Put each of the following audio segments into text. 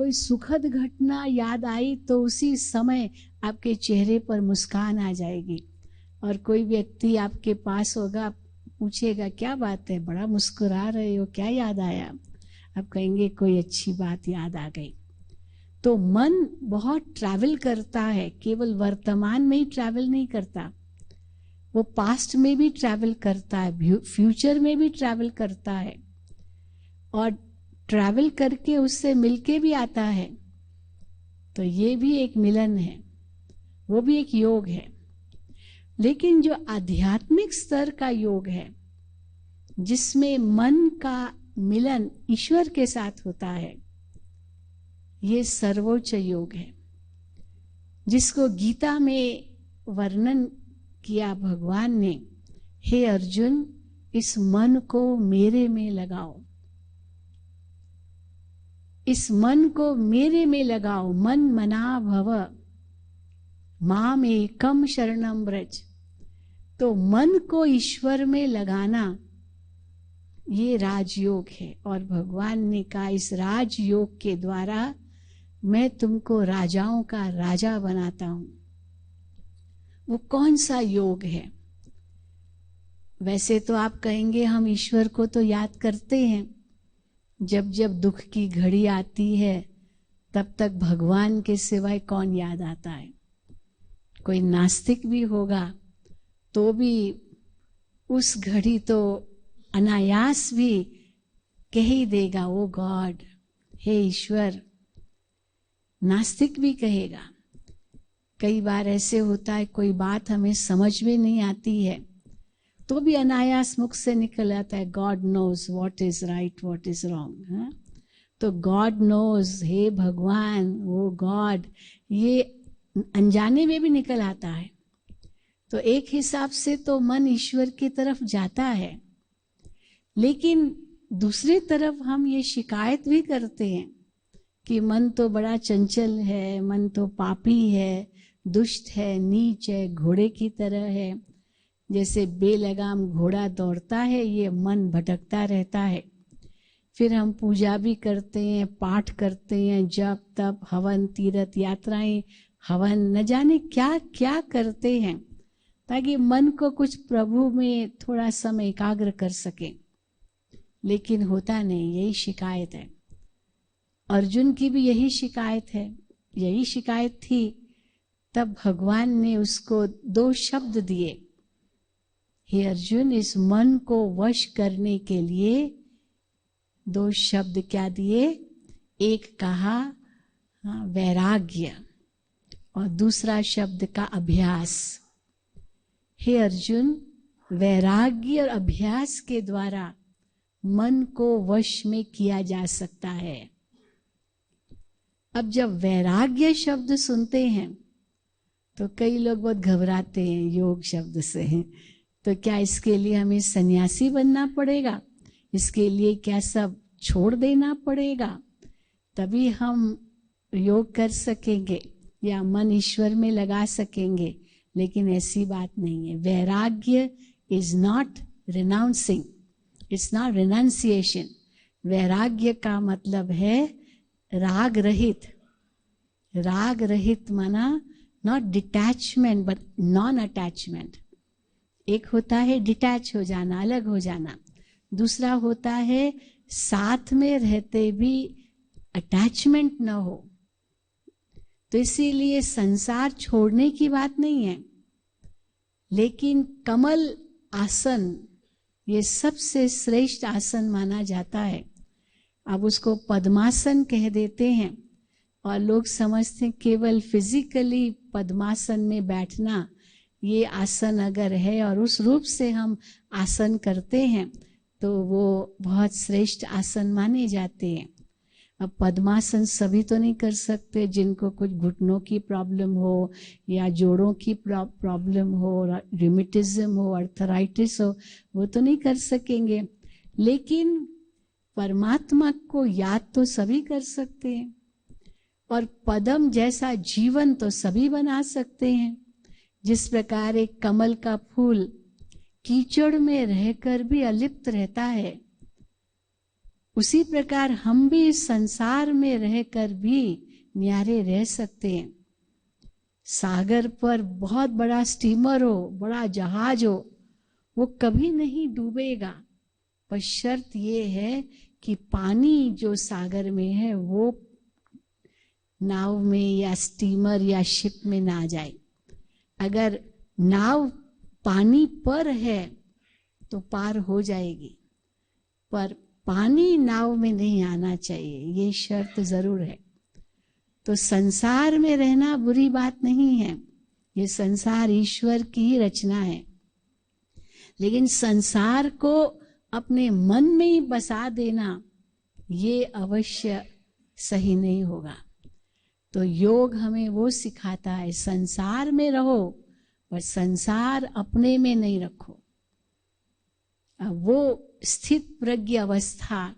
कोई सुखद घटना याद आई तो उसी समय आपके चेहरे पर मुस्कान आ जाएगी। और कोई व्यक्ति आपके पास होगा, पूछेगा क्या बात है, बड़ा मुस्कुरा रहे हो, क्या याद आया? आप कहेंगे कोई अच्छी बात याद आ गई। तो मन बहुत ट्रैवल करता है, केवल वर्तमान में ही ट्रैवल नहीं करता, वो पास्ट में भी ट्रैवल करता है, फ्यूचर में भी ट्रैवल करता है, और ट्रैवल करके उससे मिलके भी आता है। तो ये भी एक मिलन है, वो भी एक योग है। लेकिन जो आध्यात्मिक स्तर का योग है, जिसमें मन का मिलन ईश्वर के साथ होता है, ये सर्वोच्च योग है, जिसको गीता में वर्णन किया भगवान ने। हे अर्जुन, इस मन को मेरे में लगाओ, इस मन को मेरे में लगाओ। मन मना भव माम एकम शरणम व्रज। तो मन को ईश्वर में लगाना ये राजयोग है। और भगवान ने कहा इस राजयोग के द्वारा मैं तुमको राजाओं का राजा बनाता हूं। वो कौन सा योग है? वैसे तो आप कहेंगे हम ईश्वर को तो याद करते हैं, जब जब दुख की घड़ी आती है तब तक भगवान के सिवाय कौन याद आता है? कोई नास्तिक भी होगा तो भी उस घड़ी तो अनायास भी कह ही देगा ओ गॉड, हे ईश्वर। नास्तिक भी कहेगा। कई बार ऐसे होता है कोई बात हमें समझ में नहीं आती है तो भी अनायास मुख से निकल आता है God knows what is right what is wrong. तो गॉड नोज, हे भगवान, ओ गॉड, ये अनजाने में भी निकल आता है। तो एक हिसाब से तो मन ईश्वर की तरफ जाता है, लेकिन दूसरी तरफ हम ये शिकायत भी करते हैं कि मन तो बड़ा चंचल है, मन तो पापी है, दुष्ट है, नीच है, घोड़े की तरह है। जैसे बेलगाम घोड़ा दौड़ता है, ये मन भटकता रहता है। फिर हम पूजा भी करते हैं, पाठ करते हैं, जप तप हवन तीर्थ यात्राएं, हवन न जाने क्या क्या करते हैं ताकि मन को कुछ प्रभु में थोड़ा समय एकाग्र कर सके, लेकिन होता नहीं। यही शिकायत है। अर्जुन की भी यही शिकायत है, यही शिकायत थी। तब भगवान ने उसको 2 शब्द दिए। हे अर्जुन, इस मन को वश करने के लिए 2 शब्द क्या दिए? एक कहा वैराग्य और दूसरा शब्द का अभ्यास। हे अर्जुन, वैराग्य और अभ्यास के द्वारा मन को वश में किया जा सकता है। अब जब वैराग्य शब्द सुनते हैं तो कई लोग बहुत घबराते हैं योग शब्द से। तो क्या इसके लिए हमें सन्यासी बनना पड़ेगा? इसके लिए क्या सब छोड़ देना पड़ेगा तभी हम योग कर सकेंगे या मन ईश्वर में लगा सकेंगे? लेकिन ऐसी बात नहीं है। वैराग्य is not renouncing, it's not renunciation. वैराग्य का मतलब है राग रहित। राग रहित माना not detachment but non attachment. एक होता है डिटैच हो जाना, अलग हो जाना। दूसरा होता है साथ में रहते भी अटैचमेंट न हो। तो इसीलिए संसार छोड़ने की बात नहीं है, लेकिन कमल आसन ये सबसे श्रेष्ठ आसन माना जाता है। अब उसको पद्मासन कह देते हैं और लोग समझते हैं केवल फिजिकली पद्मासन में बैठना ये आसन अगर है और उस रूप से हम आसन करते हैं तो वो बहुत श्रेष्ठ आसन माने जाते हैं। अब पद्मासन सभी तो नहीं कर सकते, जिनको कुछ घुटनों की प्रॉब्लम हो या जोड़ों की प्रॉब्लम हो, रिमेटिज्म हो, अर्थराइटिस हो, वो तो नहीं कर सकेंगे। लेकिन परमात्मा को याद तो सभी कर सकते हैं और पदम जैसा जीवन तो सभी बना सकते हैं। जिस प्रकार एक कमल का फूल कीचड़ में रहकर भी अलिप्त रहता है, उसी प्रकार हम भी इस संसार में रहकर भी न्यारे रह सकते हैं। सागर पर बहुत बड़ा स्टीमर हो, बड़ा जहाज हो, वो कभी नहीं डूबेगा, पर शर्त ये है कि पानी जो सागर में है वो नाव में या स्टीमर या शिप में ना जाए। अगर नाव पानी पर है तो पार हो जाएगी, पर पानी नाव में नहीं आना चाहिए, ये शर्त जरूर है। तो संसार में रहना बुरी बात नहीं है, ये संसार ईश्वर की ही रचना है, लेकिन संसार को अपने मन में ही बसा देना ये अवश्य सही नहीं होगा। तो योग हमें वो सिखाता है, संसार में रहो पर संसार अपने में नहीं रखो। अब वो स्थित प्रज्ञ अवस्था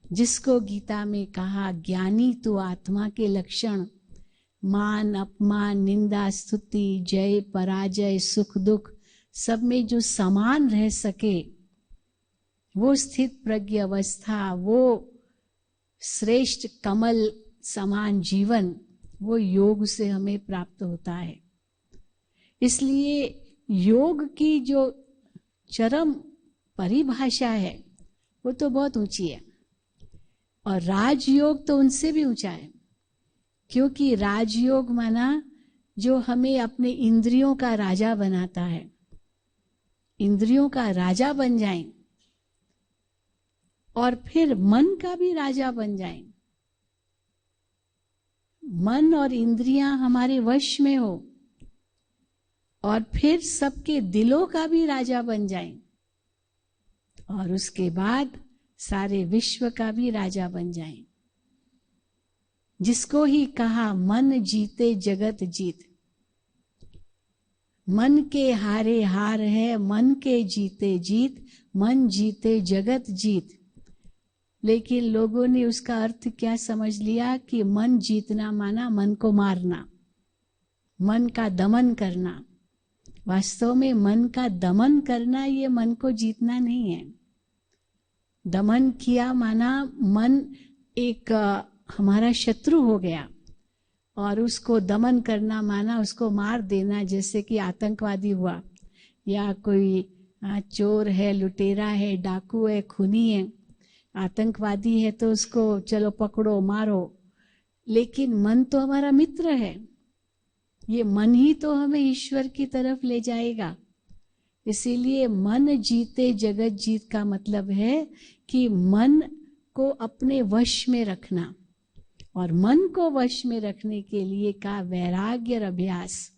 जिसको गीता में कहा ज्ञानी तो आत्मा के लक्षण, मान अपमान निंदा स्तुति जय पराजय सुख दुख सब में जो समान रह सके, वो स्थित प्रज्ञ अवस्था, वो श्रेष्ठ कमल समान जीवन, वो योग से हमें प्राप्त होता है। इसलिए योग की जो चरम परिभाषा है वो तो बहुत ऊंची है, और राजयोग तो उनसे भी ऊंचा है, क्योंकि राजयोग माना जो हमें अपने इंद्रियों का राजा बनाता है, इंद्रियों का राजा बन जाएं और फिर मन का भी राजा बन जाएं, मन और इंद्रियां हमारे वश में हो और फिर सबके दिलों का भी राजा बन जाएं, और उसके बाद सारे विश्व का भी राजा बन जाएं। जिसको ही कहा मन जीते जगत जीत, मन के हारे हार है, मन के जीते जीत, मन जीते जगत जीत। लेकिन लोगों ने उसका अर्थ क्या समझ लिया कि मन जीतना माना मन को मारना, मन का दमन करना। वास्तव में मन का दमन करना ये मन को जीतना नहीं है। दमन किया माना मन एक हमारा शत्रु हो गया, और उसको दमन करना माना उसको मार देना, जैसे कि आतंकवादी हुआ या कोई चोर है, लुटेरा है, डाकू है, खूनी है, आतंकवादी है तो उसको चलो पकड़ो मारो। लेकिन मन तो हमारा मित्र है, ये मन ही तो हमें ईश्वर की तरफ ले जाएगा। इसीलिए मन जीते जगत जीत का मतलब है कि मन को अपने वश में रखना, और मन को वश में रखने के लिए का वैराग्य और अभ्यास।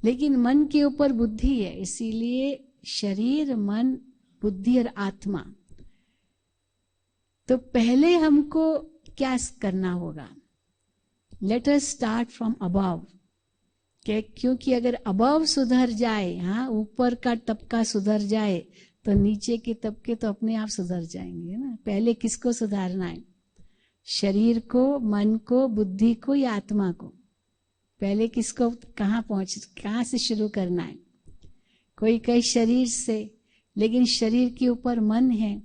लेकिन मन के ऊपर बुद्धि है, इसीलिए शरीर मन बुद्धि और आत्मा। तो पहले हमको क्या करना होगा? Let us start from above. क्योंकि अगर अबव सुधर जाए, हाँ ऊपर का तबका सुधर जाए तो नीचे के तबके तो अपने आप सुधर जाएंगे ना। पहले किसको सुधारना है? शरीर को, मन को, बुद्धि को या आत्मा को? पहले किसको, कहाँ से शुरू करना है? कोई कहे शरीर से, लेकिन शरीर के ऊपर मन है,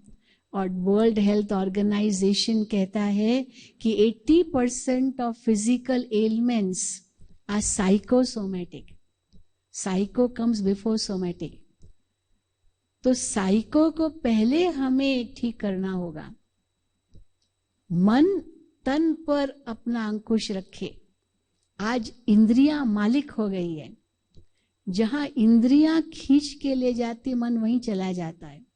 और वर्ल्ड हेल्थ ऑर्गेनाइजेशन कहता है कि 80% of physical elements are psychosomatic. Psycho comes before somatic. तो साइको को पहले हमें ठीक करना होगा। मन तन पर अपना अंकुश रखे। आज इंद्रियां मालिक हो गई है, जहां इंद्रियां खींच के ले जाती मन वहीं चला जाता है।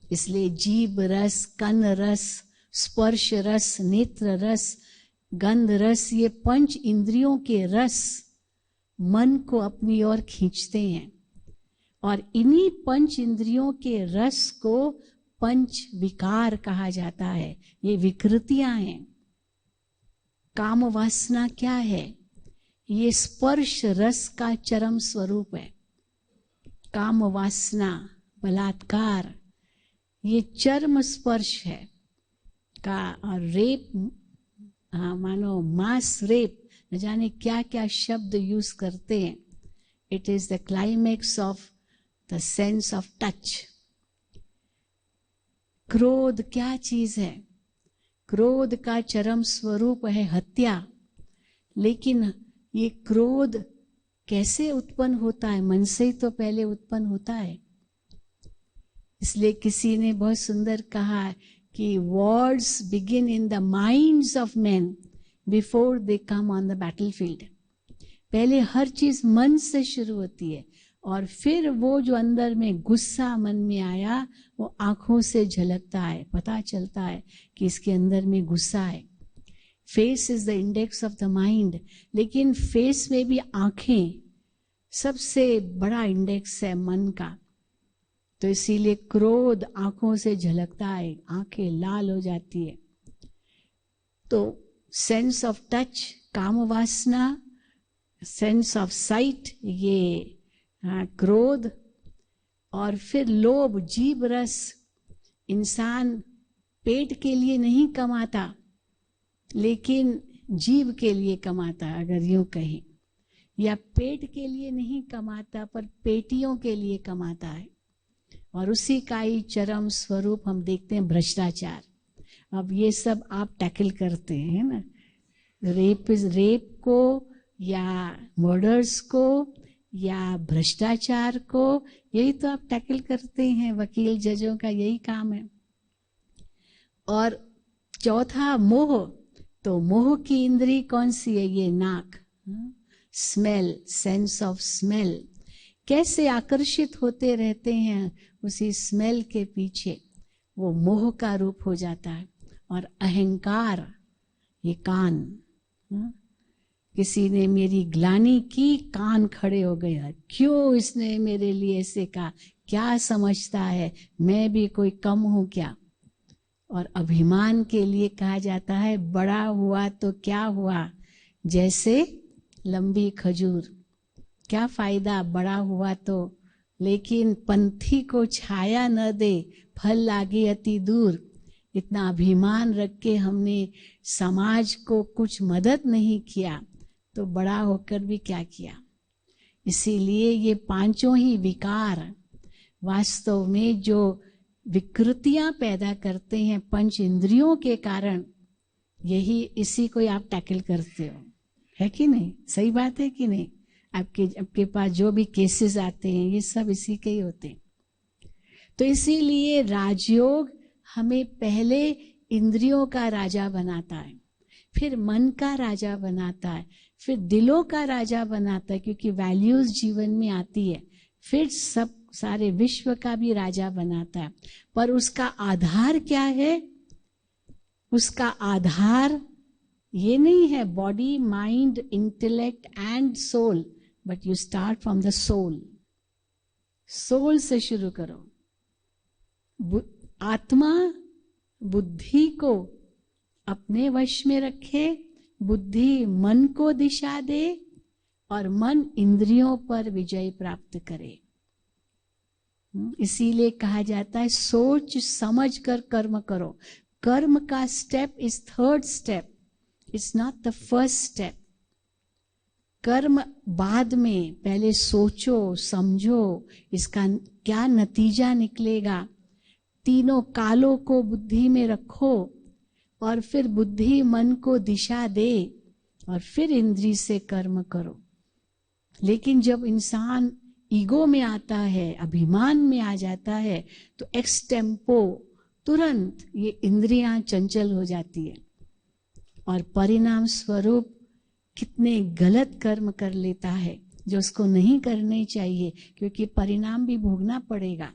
इसलिए जीभ रस, कन रस, स्पर्श रस, नेत्र रस, गंध रस, ये पंच इंद्रियों के रस मन को अपनी ओर खींचते हैं, और इन्हीं पंच इंद्रियों के रस को पंच विकार कहा जाता है। ये विकृतियां हैं। काम वासना क्या है? ये स्पर्श रस का चरम स्वरूप है। काम वासना, बलात्कार, ये चर्म स्पर्श है का। और रेप, हाँ मानो मास रेप, न जाने क्या क्या शब्द यूज करते हैं। It is the climax of the sense of touch. क्रोध क्या चीज है? क्रोध का चरम स्वरूप है हत्या। लेकिन ये क्रोध कैसे उत्पन्न होता है? मन से ही तो पहले उत्पन्न होता है। इसलिए किसी ने बहुत सुंदर कहा कि Wars begin in the minds of main before they come on the battlefield. पहले हर चीज मन से शुरू होती है और फिर वो जो अंदर में गुस्सा मन में आया वो आंखों से झलकता है, पता चलता है कि इसके अंदर में गुस्सा है। Face is the index of the mind, लेकिन फेस में भी आंखें सबसे बड़ा इंडेक्स है मन का। तो इसीलिए क्रोध आंखों से झलकता है, आंखें लाल हो जाती है। तो सेंस ऑफ टच काम वासना, सेंस ऑफ साइट ये क्रोध, और फिर लोभ जीभ रस। इंसान पेट के लिए नहीं कमाता लेकिन जीभ के लिए कमाता, अगर यूं कहें, या पेट के लिए नहीं कमाता पर पेटियों के लिए कमाता है। और उसी का ही चरम स्वरूप हम देखते हैं भ्रष्टाचार। अब ये सब आप टैकल करते हैं ना, रेप को या मर्डर्स को या भ्रष्टाचार को, यही तो आप टैकल करते हैं। वकील जजों का यही काम है। और चौथा मोह, तो मोह की इंद्री कौन सी है? ये नाक। स्मेल, सेंस ऑफ स्मेल, कैसे आकर्षित होते रहते हैं उसी स्मेल के पीछे, वो मोह का रूप हो जाता है। और अहंकार, ये कान। किसी ने मेरी ग्लानि की, कान खड़े हो गए, क्यों इसने मेरे लिए ऐसे कहा, क्या समझता है, मैं भी कोई कम हूं क्या? और अभिमान के लिए कहा जाता है बड़ा हुआ तो क्या हुआ, जैसे लंबी खजूर, क्या फायदा बड़ा हुआ तो, लेकिन पंथी को छाया न दे, फल लागे अति दूर। इतना अभिमान रख के हमने समाज को कुछ मदद नहीं किया तो बड़ा होकर भी क्या किया। इसीलिए ये पांचों ही विकार वास्तव में जो विकृतियां पैदा करते हैं पंच इंद्रियों के कारण, यही इसी को आप टैकल करते हो, है कि नहीं? सही बात है कि नहीं? आपके पास जो भी केसेस आते हैं ये सब इसी के ही होते हैं। तो इसीलिए राजयोग हमें पहले इंद्रियों का राजा बनाता है, फिर मन का राजा बनाता है, फिर दिलों का राजा बनाता है, क्योंकि वैल्यूज जीवन में आती है, फिर सब सारे विश्व का भी राजा बनाता है। पर उसका आधार क्या है? उसका आधार ये नहीं है body mind intellect and soul, but you start from the soul. Soul से शुरू करो। आत्मा बुद्धि को अपने वश में रखे, बुद्धि मन को दिशा दे और मन इंद्रियों पर विजय प्राप्त करे। इसीलिए कहा जाता है सोच समझ कर कर्म करो। कर्म का step is third step, it's not the first step. कर्म बाद में, पहले सोचो समझो इसका क्या नतीजा निकलेगा, तीनों कालों को बुद्धि में रखो और फिर बुद्धि मन को दिशा दे और फिर इंद्री से कर्म करो। लेकिन जब इंसान ईगो में आता है, अभिमान में आ जाता है, तो एक्स टेम्पो तुरंत ये इंद्रियां चंचल हो जाती है और परिणाम स्वरूप कितने गलत कर्म कर लेता है जो उसको नहीं करने चाहिए, क्योंकि परिणाम भी भोगना पड़ेगा।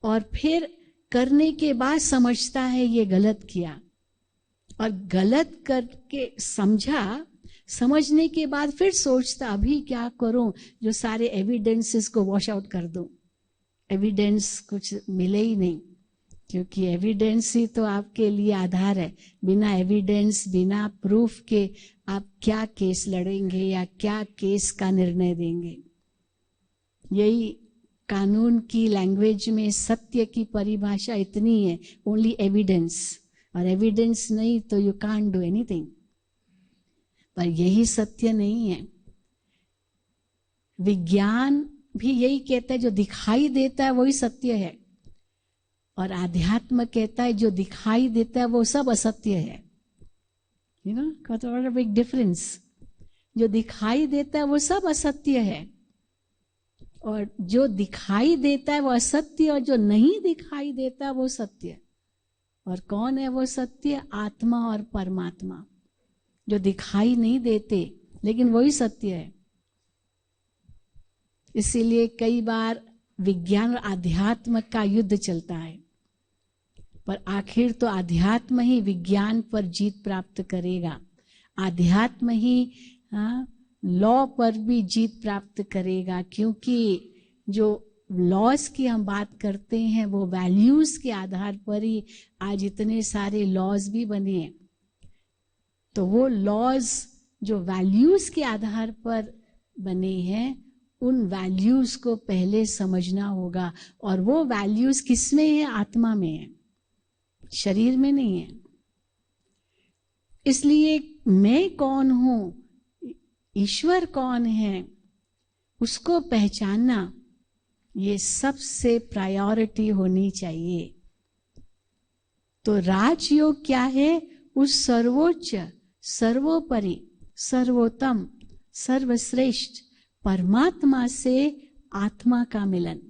और फिर करने के बाद समझता है ये गलत किया, और गलत करके समझा, समझने के बाद फिर सोचता अभी क्या करूं, जो सारे एविडेंसेस को वॉश आउट कर दूं। एविडेंस कुछ मिले ही नहीं, क्योंकि एविडेंस ही तो आपके लिए आधार है। बिना एविडेंस, बिना प्रूफ के आप क्या केस लड़ेंगे या क्या केस का निर्णय देंगे। यही कानून की लैंग्वेज में सत्य की परिभाषा इतनी है, ओनली एविडेंस, और एविडेंस नहीं तो यू कांट डू एनीथिंग। पर यही सत्य नहीं है। विज्ञान भी यही कहता है जो दिखाई देता है वही सत्य है, और आध्यात्म कहता है जो दिखाई देता है वो सब असत्य है। You know big difference. जो दिखाई देता है वो सब असत्य है, और जो दिखाई देता है वो असत्य, और जो नहीं दिखाई देता वो सत्य। और कौन है वो सत्य? आत्मा और परमात्मा, जो दिखाई नहीं देते लेकिन वही सत्य है। इसीलिए कई बार विज्ञान और आध्यात्म का युद्ध चलता है, पर आखिर तो आध्यात्म ही विज्ञान पर जीत प्राप्त करेगा। आध्यात्म ही लॉ पर भी जीत प्राप्त करेगा, क्योंकि जो लॉज की हम बात करते हैं वो वैल्यूज के आधार पर ही आज इतने सारे लॉज भी बने हैं। तो वो लॉज जो वैल्यूज के आधार पर बने हैं, उन वैल्यूज को पहले समझना होगा। और वो वैल्यूज किसमें है? आत्मा में है, शरीर में नहीं है। इसलिए मैं कौन हूं, ईश्वर कौन है, उसको पहचानना ये सबसे प्रायोरिटी होनी चाहिए। तो राजयोग क्या है? उस सर्वोच्च, सर्वोपरि, सर्वोत्तम, सर्वश्रेष्ठ परमात्मा से आत्मा का मिलन।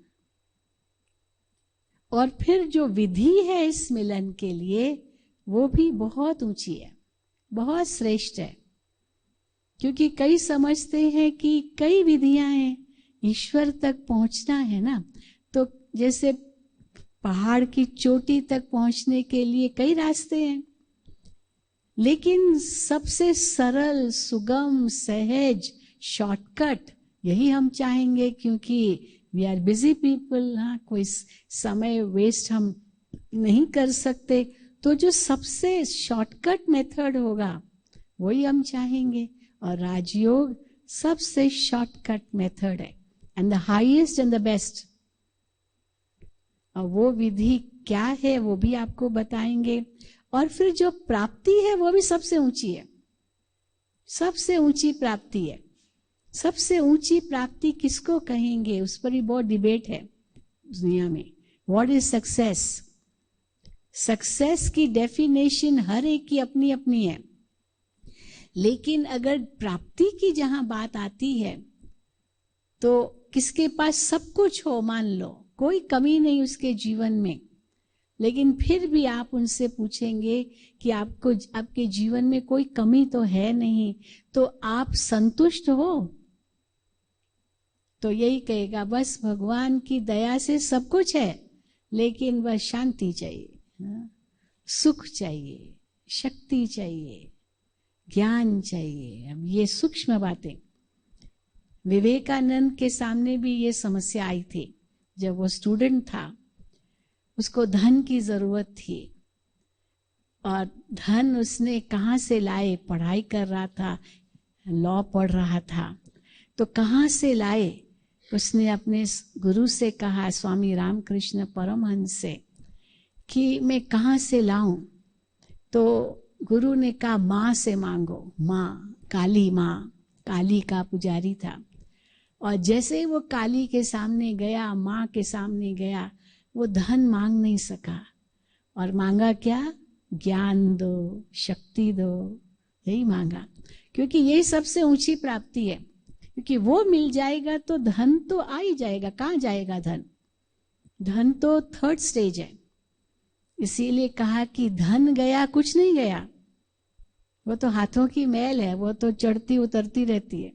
और फिर जो विधि है इस मिलन के लिए वो भी बहुत ऊंची है, बहुत श्रेष्ठ है। क्योंकि कई समझते हैं कि कई विधियां हैं, ईश्वर तक पहुंचना है ना, तो जैसे पहाड़ की चोटी तक पहुंचने के लिए कई रास्ते हैं, लेकिन सबसे सरल, सुगम, सहज, शॉर्टकट यही हम चाहेंगे, क्योंकि वी आर बिजी पीपल। कोई समय वेस्ट हम नहीं कर सकते, तो जो सबसे शॉर्टकट मेथड होगा वही हम चाहेंगे। और राजयोग सबसे शॉर्टकट मेथड है, and the highest and the best. और वो विधि क्या है वो भी आपको बताएंगे। और फिर जो प्राप्ति है वो भी सबसे ऊंची है, सबसे ऊंची प्राप्ति है। सबसे ऊंची प्राप्ति किसको कहेंगे, उस पर भी बहुत डिबेट है दुनिया में। What is success? सक्सेस की डेफिनेशन हर एक की अपनी अपनी है, लेकिन अगर प्राप्ति की जहां बात आती है तो किसके पास सब कुछ हो, मान लो कोई कमी नहीं उसके जीवन में, लेकिन फिर भी आप उनसे पूछेंगे कि आपको आपके जीवन में कोई कमी तो है नहीं, तो आप संतुष्ट हो? तो यही कहेगा बस भगवान की दया से सब कुछ है, लेकिन बस शांति चाहिए, सुख चाहिए, शक्ति चाहिए, ज्ञान चाहिए। अब ये सूक्ष्म बातें विवेकानंद के सामने भी ये समस्या आई थी। जब वो स्टूडेंट था, उसको धन की जरूरत थी, और धन उसने कहाँ से लाए? पढ़ाई कर रहा था, लॉ पढ़ रहा था, तो कहाँ से लाए? उसने अपने गुरु से कहा, स्वामी रामकृष्ण परमहंस से, कि मैं कहाँ से लाऊं? तो गुरु ने कहा माँ से मांगो, माँ, काली माँ। काली का पुजारी था, और जैसे ही वो काली के सामने गया, माँ के सामने गया, वो धन मांग नहीं सका। और मांगा क्या? ज्ञान दो, शक्ति दो, यही मांगा। क्योंकि यही सबसे ऊंची प्राप्ति है, क्योंकि वो मिल जाएगा तो धन तो आ ही जाएगा। कहाँ जाएगा धन? धन तो थर्ड स्टेज है। इसीलिए कहा कि धन गया कुछ नहीं गया, वो तो हाथों की मैल है, वो तो चढ़ती उतरती रहती है।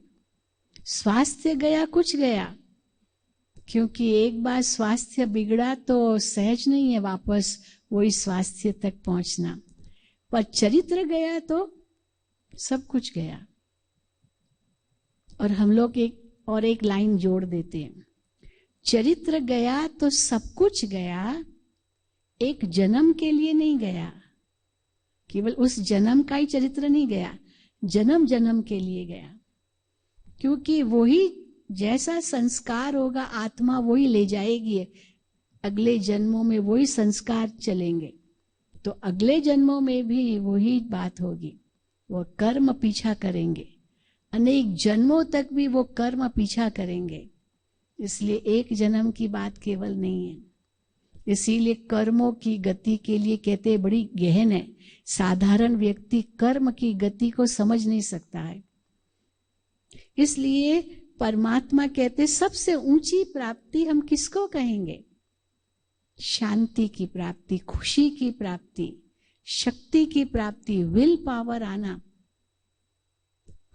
स्वास्थ्य गया कुछ गया, क्योंकि एक बार स्वास्थ्य बिगड़ा तो सहज नहीं है वापस वही स्वास्थ्य तक पहुंचना। पर चरित्र गया तो सब कुछ गया। और हम लोग एक लाइन जोड़ देते हैं, चरित्र गया तो सब कुछ गया, एक जन्म के लिए नहीं गया। केवल उस जन्म का ही चरित्र नहीं गया, जन्म जन्म के लिए गया। क्योंकि वही जैसा संस्कार होगा आत्मा वही ले जाएगी, अगले जन्मों में वही संस्कार चलेंगे। तो अगले जन्मों में भी वही बात होगी, वो कर्म पीछा करेंगे, अनेक जन्मों तक भी वो कर्म पीछा करेंगे। इसलिए एक जन्म की बात केवल नहीं है। इसीलिए कर्मों की गति के लिए कहते हैं बड़ी गहन है। साधारण व्यक्ति कर्म की गति को समझ नहीं सकता है। इसलिए परमात्मा कहते सबसे ऊंची प्राप्ति हम किसको कहेंगे? शांति की प्राप्ति, खुशी की प्राप्ति, शक्ति की प्राप्ति, विल पावर आना,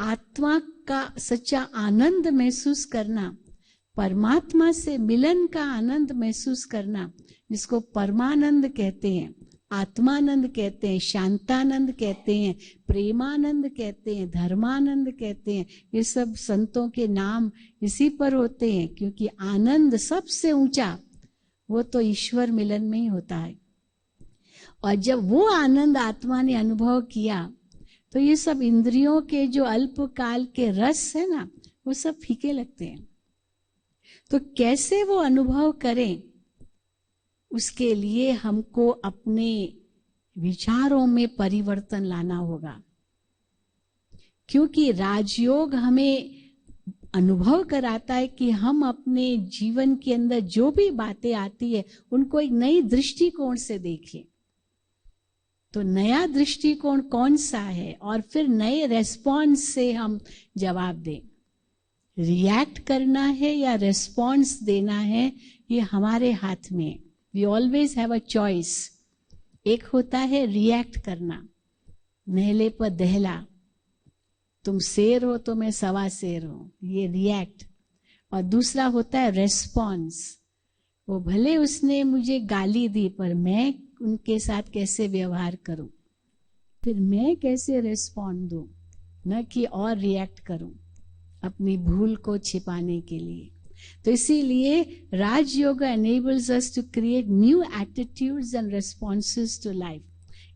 आत्मा का सच्चा आनंद महसूस करना, परमात्मा से मिलन का आनंद महसूस करना, जिसको परमानंद कहते हैं, आत्मानंद कहते हैं, शांतानंद कहते हैं, प्रेमानंद कहते हैं, धर्मानंद कहते हैं। ये सब संतों के नाम इसी पर होते हैं, क्योंकि आनंद सबसे ऊंचा वो तो ईश्वर मिलन में ही होता है। और जब वो आनंद आत्मा ने अनुभव किया तो ये सब इंद्रियों के जो अल्पकाल के रस है ना, वो सब फीके लगते हैं। तो कैसे वो अनुभव करें, उसके लिए हमको अपने विचारों में परिवर्तन लाना होगा। क्योंकि राजयोग हमें अनुभव कराता है कि हम अपने जीवन के अंदर जो भी बातें आती है उनको एक नई दृष्टिकोण से देखें। तो नया दृष्टिकोण कौन सा है, और फिर नए रेस्पॉन्स से हम जवाब दें। रिएक्ट करना है या रेस्पॉन्स देना है, ये हमारे हाथ में। We always have a choice. एक होता है रिएक्ट करना, नहले पर दहला, तुम शेर हो तो मैं सवा शेर हूं, ये रिएक्ट। और दूसरा होता है रेस्पॉन्स। वो भले उसने मुझे गाली दी, पर मैं उनके साथ कैसे व्यवहार करूं, फिर मैं कैसे रेस्पॉन्ड दूं, न कि और रिएक्ट करूं अपनी भूल को छिपाने के लिए। तो इसीलिए राजयोग enables us to create new attitudes and responses to life.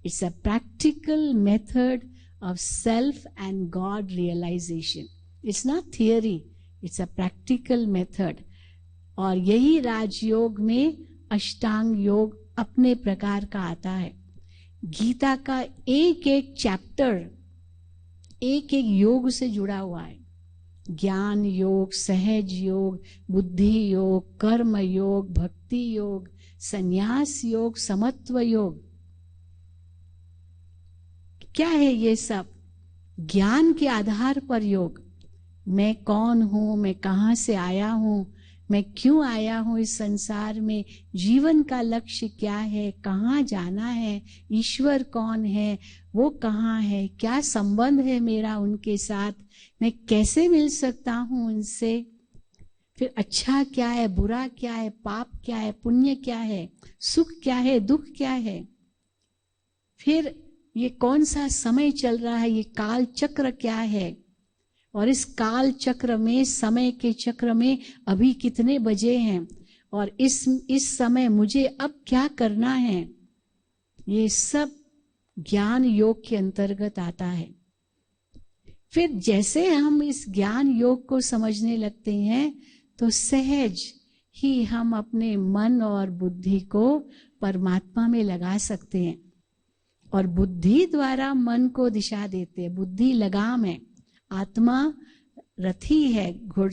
It's a practical method of self and God realization. It's not theory, it's a practical method. और यही राजयोग में अष्टांग योग अपने प्रकार का आता है। गीता का एक एक चैप्टर एक एक योग से जुड़ा हुआ है। ज्ञान योग, सहज योग, बुद्धि योग, कर्म योग, भक्ति योग, संन्यास योग, समत्व योग। क्या है ये सब? ज्ञान के आधार पर योग। मैं कौन हूं, मैं कहां से आया हूं, मैं क्यों आया हूं इस संसार में, जीवन का लक्ष्य क्या है, कहाँ जाना है, ईश्वर कौन है, वो कहाँ है, क्या संबंध है मेरा उनके साथ, मैं कैसे मिल सकता हूं उनसे, फिर अच्छा क्या है, बुरा क्या है, पाप क्या है, पुण्य क्या है, सुख क्या है, दुख क्या है, फिर ये कौन सा समय चल रहा है, ये काल चक्र क्या है, और इस काल चक्र में, समय के चक्र में अभी कितने बजे हैं, और इस समय मुझे अब क्या करना है। ये सब ज्ञान योग के अंतर्गत आता है। फिर जैसे हम इस ज्ञान योग को समझने लगते हैं तो सहज ही हम अपने मन और बुद्धि को परमात्मा में लगा सकते हैं, और बुद्धि द्वारा मन को दिशा देते हैं। बुद्धि लगाम है, आत्मा रथी है, घुड़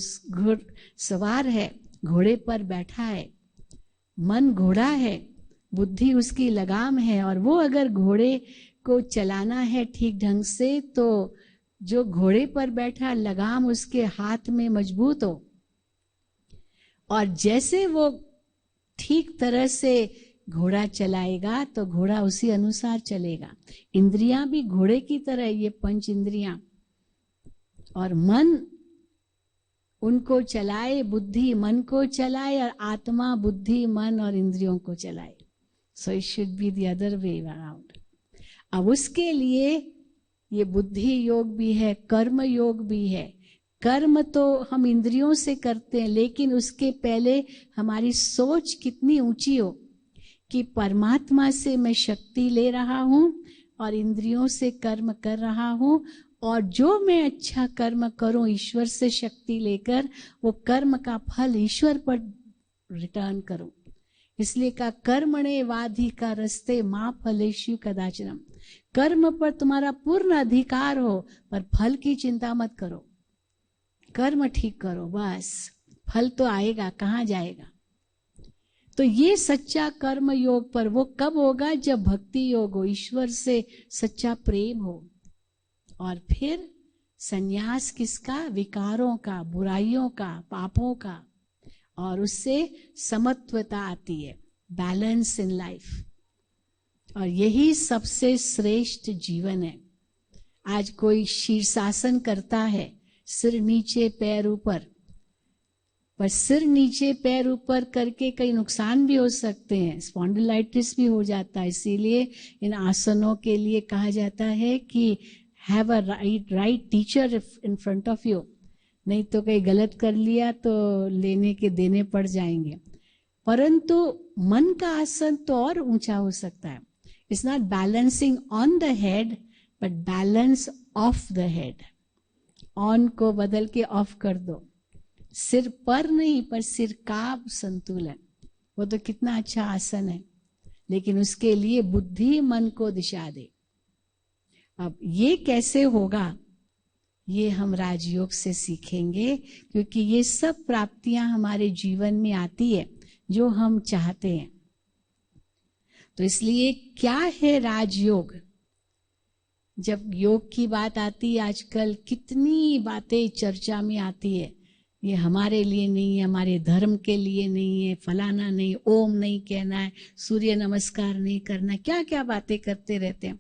सवार है, घोड़े पर बैठा है, मन घोड़ा है, बुद्धि उसकी लगाम है। और वो अगर घोड़े को चलाना है ठीक ढंग से, तो जो घोड़े पर बैठा लगाम उसके हाथ में मजबूत हो, और जैसे वो ठीक तरह से घोड़ा चलाएगा तो घोड़ा उसी अनुसार चलेगा। इंद्रियां भी घोड़े की तरह, ये पंच इंद्रियां, और मन उनको चलाए, बुद्धि मन को चलाए, और आत्मा बुद्धि मन और इंद्रियों को चलाए। So it should be the other way around. अब उसके लिए ये बुद्धि योग भी है, कर्म योग भी है। कर्म तो हम इंद्रियों से करते हैं, लेकिन उसके पहले हमारी सोच कितनी ऊंची हो कि परमात्मा से मैं शक्ति ले रहा हूं और इंद्रियों से कर्म कर रहा हूं, और जो मैं अच्छा कर्म करूं ईश्वर से शक्ति लेकर, वो कर्म का फल ईश्वर पर रिटर्न करूं। इसलिए का कर्मणे वाधिकारस्ते मां फलेषु कदाचनम। कर्म पर तुम्हारा पूर्ण अधिकार हो, पर फल की चिंता मत करो। कर्म ठीक करो, बस फल तो आएगा, कहाँ जाएगा। तो ये सच्चा कर्म योग पर वो कब होगा? जब भक्ति योग हो, ईश्वर से सच्चा प्रेम हो। और फिर संन्यास किसका? विकारों का, बुराइयों का, पापों का, और उससे समत्वता आती है, बैलेंस इन लाइफ। और यही सबसे श्रेष्ठ जीवन है। आज कोई शीर्षासन करता है, सिर नीचे पैर ऊपर, पर सिर नीचे पैर ऊपर करके कई नुकसान भी हो सकते हैं, स्पॉन्डिलाइटिस भी हो जाता है। इसीलिए इन आसनों के लिए कहा जाता है कि have a right teacher in front of you, नहीं तो कहीं गलत कर लिया तो लेने के देने पड़ जाएंगे। परंतु मन का आसन तो और ऊंचा हो सकता है। It's not balancing on the head but balance of the head. On को बदल के ऑफ कर दो, सिर पर नहीं पर सिर का संतुलन। वो तो कितना अच्छा आसन है, लेकिन उसके लिए बुद्धि मन को दिशा दे। अब ये कैसे होगा, ये हम राजयोग से सीखेंगे, क्योंकि ये सब प्राप्तियां हमारे जीवन में आती है जो हम चाहते हैं। तो इसलिए क्या है राजयोग? जब योग की बात आती है, आजकल कितनी बातें चर्चा में आती है, ये हमारे लिए नहीं है, हमारे धर्म के लिए नहीं है, फलाना नहीं, ओम नहीं कहना है, सूर्य नमस्कार नहीं करना, क्या क्या बातें करते रहते हैं।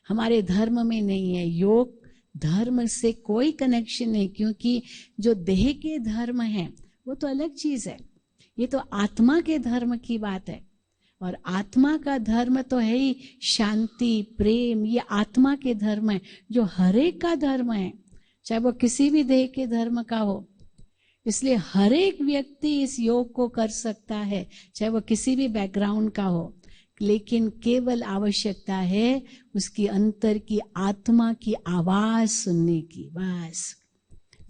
हमारे धर्म में नहीं है। योग धर्म से कोई कनेक्शन नहीं, क्योंकि जो देह के धर्म है वो तो अलग चीज है। ये तो आत्मा के धर्म की बात है, और आत्मा का धर्म तो है ही शांति, प्रेम। ये आत्मा के धर्म है जो हर एक का धर्म है, चाहे वो किसी भी देह के धर्म का हो। इसलिए हर एक व्यक्ति इस योग को कर सकता है, चाहे वो किसी भी बैकग्राउंड का हो, लेकिन केवल आवश्यकता है उसकी अंतर की आत्मा की आवाज सुनने की। बस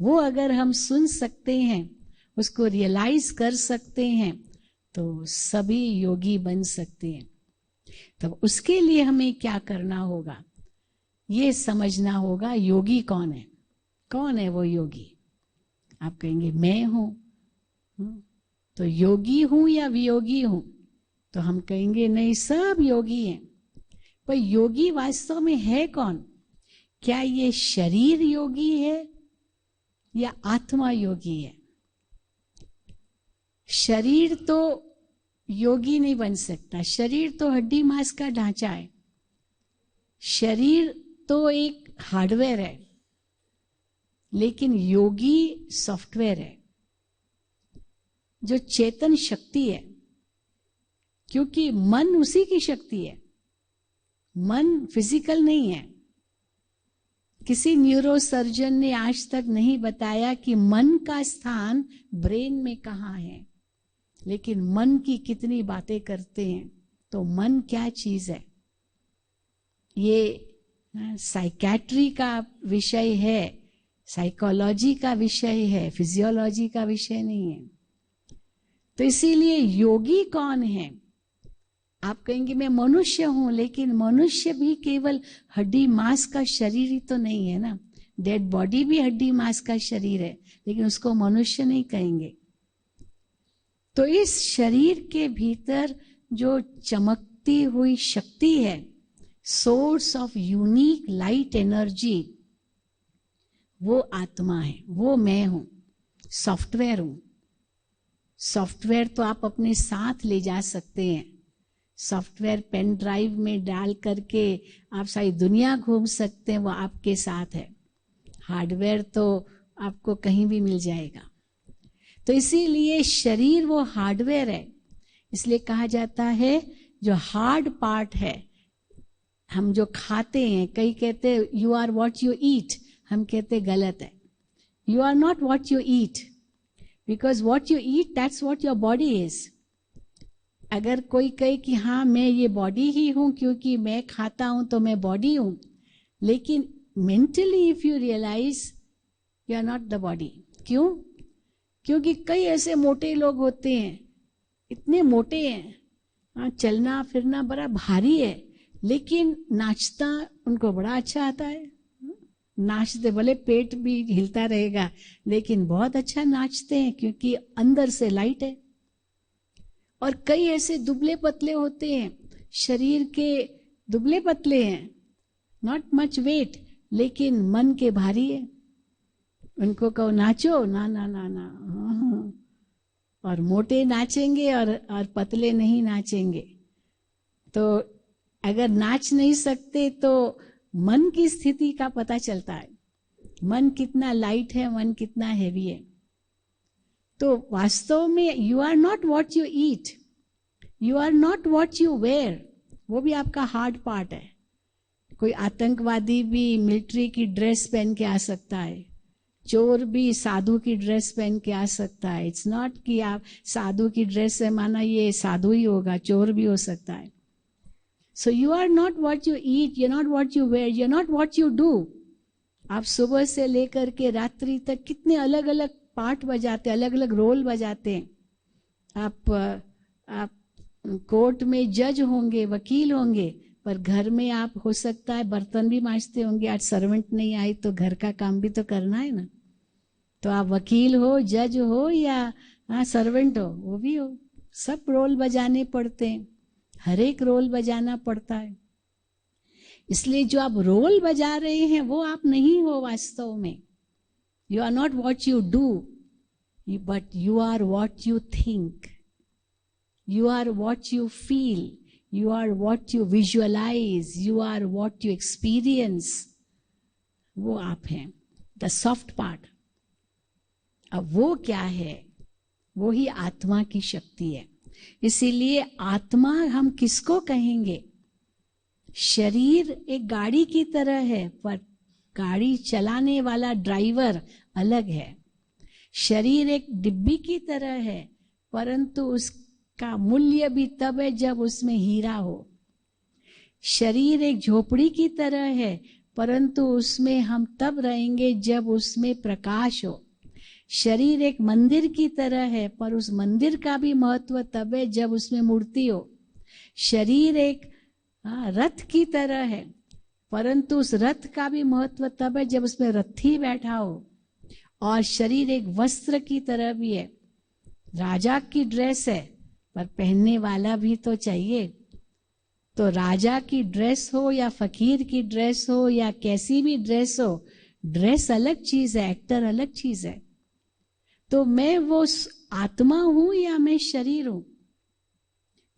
वो अगर हम सुन सकते हैं, उसको रियलाइज कर सकते हैं, तो सभी योगी बन सकते हैं। तब उसके लिए हमें क्या करना होगा, ये समझना होगा योगी कौन है। कौन है वो योगी? आप कहेंगे मैं हूं, तो योगी हूं या वियोगी हूं? तो हम कहेंगे नहीं, सब योगी हैं। पर योगी वास्तव में है कौन? क्या ये शरीर योगी है या आत्मा योगी है? शरीर तो योगी नहीं बन सकता, शरीर तो हड्डी मांस का ढांचा है, शरीर तो एक हार्डवेयर है, लेकिन योगी सॉफ्टवेयर है, जो चेतन शक्ति है। क्योंकि मन उसी की शक्ति है, मन फिजिकल नहीं है। किसी न्यूरो सर्जन ने आज तक नहीं बताया कि मन का स्थान ब्रेन में कहाँ है, लेकिन मन की कितनी बातें करते हैं। तो मन क्या चीज है, ये साइकेट्री का विषय है, साइकोलॉजी का विषय है, फिजियोलॉजी का विषय नहीं है। तो इसीलिए योगी कौन है? आप कहेंगे मैं मनुष्य हूं, लेकिन मनुष्य भी केवल हड्डी मांस का शरीर ही तो नहीं है ना। डेड बॉडी भी हड्डी मांस का शरीर है, लेकिन उसको मनुष्य नहीं कहेंगे। तो इस शरीर के भीतर जो चमकती हुई शक्ति है, source of unique light energy, वो आत्मा है, वो मैं हूं, सॉफ्टवेयर हूं। सॉफ्टवेयर तो आप अपने साथ ले जा सकते हैं। सॉफ्टवेयर पेन ड्राइव में डाल करके आप सारी दुनिया घूम सकते हैं, वो आपके साथ है। हार्डवेयर तो आपको कहीं भी मिल जाएगा। तो इसीलिए शरीर वो हार्डवेयर है। इसलिए कहा जाता है जो हार्ड पार्ट है, हम जो खाते हैं, कई कहते हैं you are what you eat, हम कहते गलत है। You are not what you eat, because what you eat that's what your body is. अगर कोई कहे कि हाँ मैं ये बॉडी ही हूं क्योंकि मैं खाता हूं तो मैं बॉडी हूं, लेकिन mentally if you realize you are not the body. क्यों? क्योंकि कई ऐसे मोटे लोग होते हैं, इतने मोटे हैं, चलना फिरना बड़ा भारी है, लेकिन नाचता उनको बड़ा अच्छा आता है। नाचते, भले पेट भी हिलता रहेगा लेकिन बहुत अच्छा नाचते हैं, क्योंकि अंदर से लाइट है। और कई ऐसे दुबले पतले होते हैं, शरीर के दुबले पतले हैं, नॉट मच वेट, लेकिन मन के भारी है। उनको कहो नाचो, ना ना ना ना, हाँ। और मोटे नाचेंगे और पतले नहीं नाचेंगे। तो अगर नाच नहीं सकते तो मन की स्थिति का पता चलता है, मन कितना लाइट है, मन कितना हैवी है। तो वास्तव में you are not what you eat, you are not what you wear, वो भी आपका हार्ड पार्ट है। कोई आतंकवादी भी मिलिट्री की ड्रेस पहन के आ सकता है, चोर भी साधु की ड्रेस पहन के आ सकता है। इट्स नॉट कि आप साधु की ड्रेस है माना ये साधु ही होगा, चोर भी हो सकता है। So you are not what you eat, you not what you wear, you not what you do. आप सुबह से लेकर के रात्रि तक कितने अलग अलग पार्ट बजाते, अलग अलग रोल बजाते हैं। आप कोर्ट में जज होंगे, वकील होंगे, पर घर में आप हो सकता है बर्तन भी मांजते होंगे। आज सर्वेंट नहीं आई तो घर का काम भी तो करना है ना। तो आप वकील हो, जज हो या सर्वेंट हो, वो भी हो, सब रोल बजाने पड़ते हैं, हर एक रोल बजाना पड़ता है। इसलिए जो आप रोल बजा रहे हैं वो आप नहीं हो वास्तव में। You are not what you do, but you are what you think, you are what you feel, you are what you visualize, you are what you experience, वो आप हैं, the soft part। अब वो क्या है? वो ही आत्मा की शक्ति है। इसीलिए आत्मा हम किसको कहेंगे? शरीर एक गाड़ी की तरह है, पर गाड़ी चलाने वाला ड्राइवर अलग है। शरीर एक डिब्बी की तरह है, परंतु उसका मूल्य भी तब है जब उसमें हीरा हो। शरीर एक झोपड़ी की तरह है, परंतु उसमें हम तब रहेंगे जब उसमें प्रकाश हो। शरीर एक मंदिर की तरह है, पर उस मंदिर का भी महत्व तब है जब उसमें मूर्ति हो। शरीर एक रथ की तरह है, परंतु उस रथ का भी महत्व तब है जब उसमें रथी बैठा हो। और शरीर एक वस्त्र की तरह भी है। राजा की ड्रेस है, पर पहनने वाला भी तो चाहिए। तो राजा की ड्रेस हो या फकीर की ड्रेस हो या कैसी भी ड्रेस हो, ड्रेस अलग चीज है, एक्टर अलग चीज है। तो मैं वो आत्मा हूं या मैं शरीर हूं?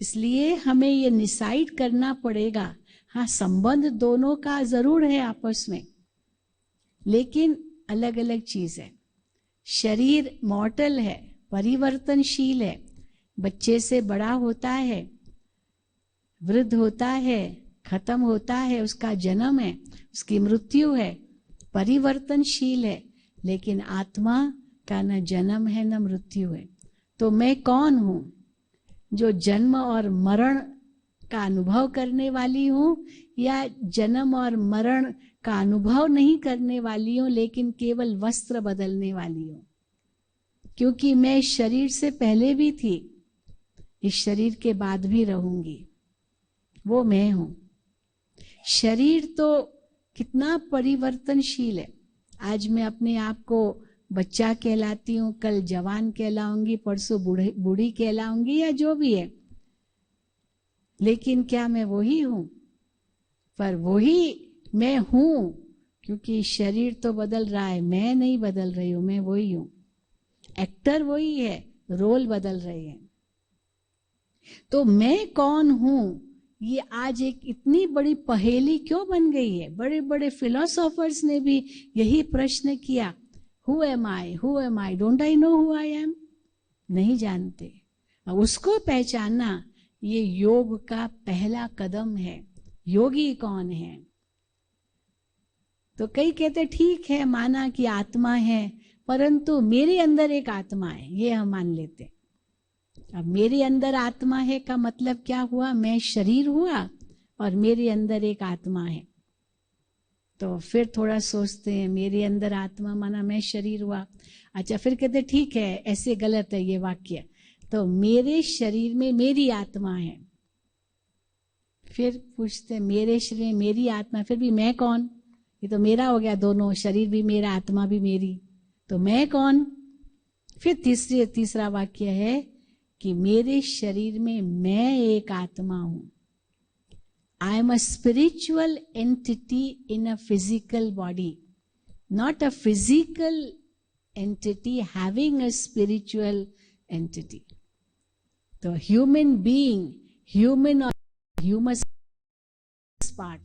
इसलिए हमें ये डिसाइड करना पड़ेगा। हाँ, संबंध दोनों का जरूर है आपस में, लेकिन अलग अलग चीज है। शरीर मॉर्टल है, परिवर्तनशील है, बच्चे से बड़ा होता है, वृद्ध होता है, खत्म होता है, उसका जन्म है, उसकी मृत्यु है, परिवर्तनशील है। लेकिन आत्मा का न जन्म है न मृत्यु है। तो मैं कौन हूं? जो जन्म और मरण का अनुभव करने वाली हूं, या जन्म और मरण का अनुभव नहीं करने वाली हूं, लेकिन केवल वस्त्र बदलने वाली हूं? क्योंकि मैं शरीर से पहले भी थी, इस शरीर के बाद भी रहूंगी, वो मैं हूं। शरीर तो कितना परिवर्तनशील है। आज मैं अपने आप को बच्चा कहलाती हूँ, कल जवान कहलाऊंगी, परसों बूढ़ी कहलाऊंगी, या जो भी है। लेकिन क्या मैं वही हूं? पर वही मैं हूं, क्योंकि शरीर तो बदल रहा है, मैं नहीं बदल रही हूं, मैं वही हूं। एक्टर वही है, रोल बदल रहे हैं। तो मैं कौन हूं, ये आज एक इतनी बड़ी पहेली क्यों बन गई है? बड़े बड़े फिलोसोफर्स ने भी यही प्रश्न किया, who am I, who am I, don't I know who I am? नहीं जानते। अब उसको पहचानना ये योग का पहला कदम है। योगी कौन है? तो कई कहते ठीक है, माना कि आत्मा है, परंतु मेरे अंदर एक आत्मा है, ये हम मान लेते। अब मेरे अंदर आत्मा है का मतलब क्या हुआ? मैं शरीर हुआ और मेरे अंदर एक आत्मा है। तो फिर थोड़ा सोचते हैं, मेरे अंदर आत्मा माना मैं शरीर हुआ। अच्छा, फिर कहते ठीक है, ऐसे गलत है ये वाक्य। तो मेरे शरीर में मेरी आत्मा है। फिर पूछते मेरे शरीर में मेरी आत्मा, फिर भी मैं कौन? ये तो मेरा हो गया, दोनों, शरीर भी मेरा, आत्मा भी मेरी। तो मैं कौन? फिर तीसरा वाक्य है कि मेरे शरीर में मैं एक आत्मा हूं। आई am a spiritual entity in a physical body, not a physical entity having a spiritual entity. तो ह्यूमन बीइंग, ह्यूमन और ह्यूमस पार्ट,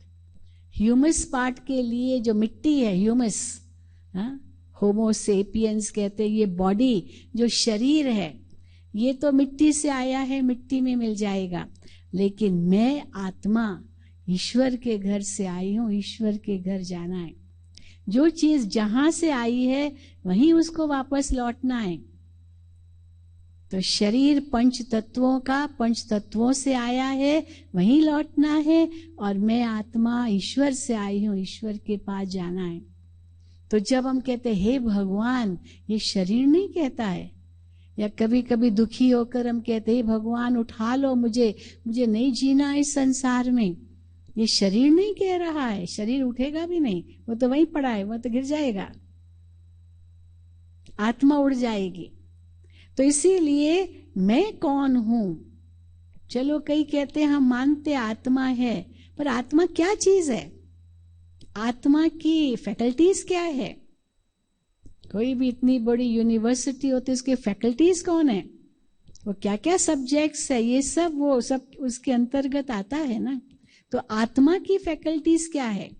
ह्यूमस पार्ट के लिए जो मिट्टी है, ह्यूमस, होमो सेपियंस कहते हैं, ये बॉडी जो शरीर है ये तो मिट्टी से आया है, मिट्टी में मिल जाएगा। लेकिन मैं आत्मा ईश्वर के घर से आई हूं, ईश्वर के घर जाना है। जो चीज जहां से आई है वहीं उसको वापस लौटना है। तो शरीर पंच तत्वों का, पंच तत्वों से आया है, वहीं लौटना है। और मैं आत्मा ईश्वर से आई हूं, ईश्वर के पास जाना है। तो जब हम कहते हैं हे भगवान, ये शरीर नहीं कहता है। या कभी कभी दुखी होकर हम कहते हैं भगवान उठा लो मुझे, मुझे नहीं जीना इस संसार में। ये शरीर नहीं कह रहा है, शरीर उठेगा भी नहीं, वो तो वहीं पड़ा है, वो तो गिर जाएगा, आत्मा उड़ जाएगी। तो इसीलिए मैं कौन हूं? चलो कई कहते हैं हम मानते आत्मा है, पर आत्मा क्या चीज है? आत्मा की फैकल्टीज क्या है? कोई भी इतनी बड़ी यूनिवर्सिटी होती है, उसके फैकल्टीज कौन है? वो क्या क्या सब्जेक्ट्स है, ये सब वो सब उसके अंतर्गत आता है ना। तो आत्मा की फैकल्टीज क्या है?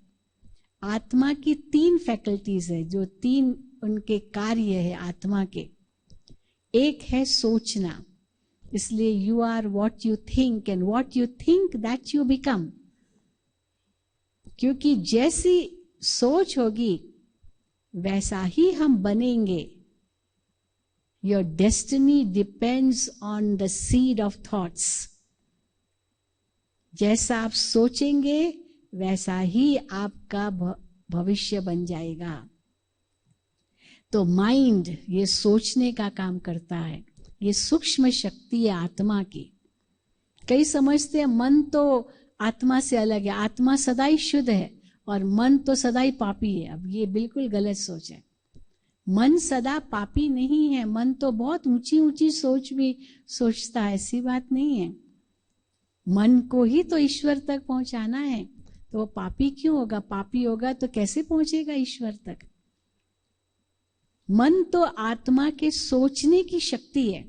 आत्मा की 3 फैकल्टीज है, जो 3 उनके कार्य है आत्मा के। एक है सोचना, इसलिए you are what you think and what you think that you become. क्योंकि जैसी सोच होगी वैसा ही हम बनेंगे। Your destiny depends on the seed of thoughts. जैसा आप सोचेंगे वैसा ही आपका भविष्य बन जाएगा। तो माइंड ये सोचने का काम करता है, ये सूक्ष्म शक्ति है आत्मा की। कई समझते हैं मन तो आत्मा से अलग है, आत्मा सदा ही शुद्ध है और मन तो सदा ही पापी है। अब ये बिल्कुल गलत सोच है। मन सदा पापी नहीं है, मन तो बहुत ऊंची ऊंची सोच भी सोचता है, ऐसी बात नहीं है। मन को ही तो ईश्वर तक पहुंचाना है, तो वो पापी क्यों होगा? पापी होगा तो कैसे पहुंचेगा ईश्वर तक? मन तो आत्मा के सोचने की शक्ति है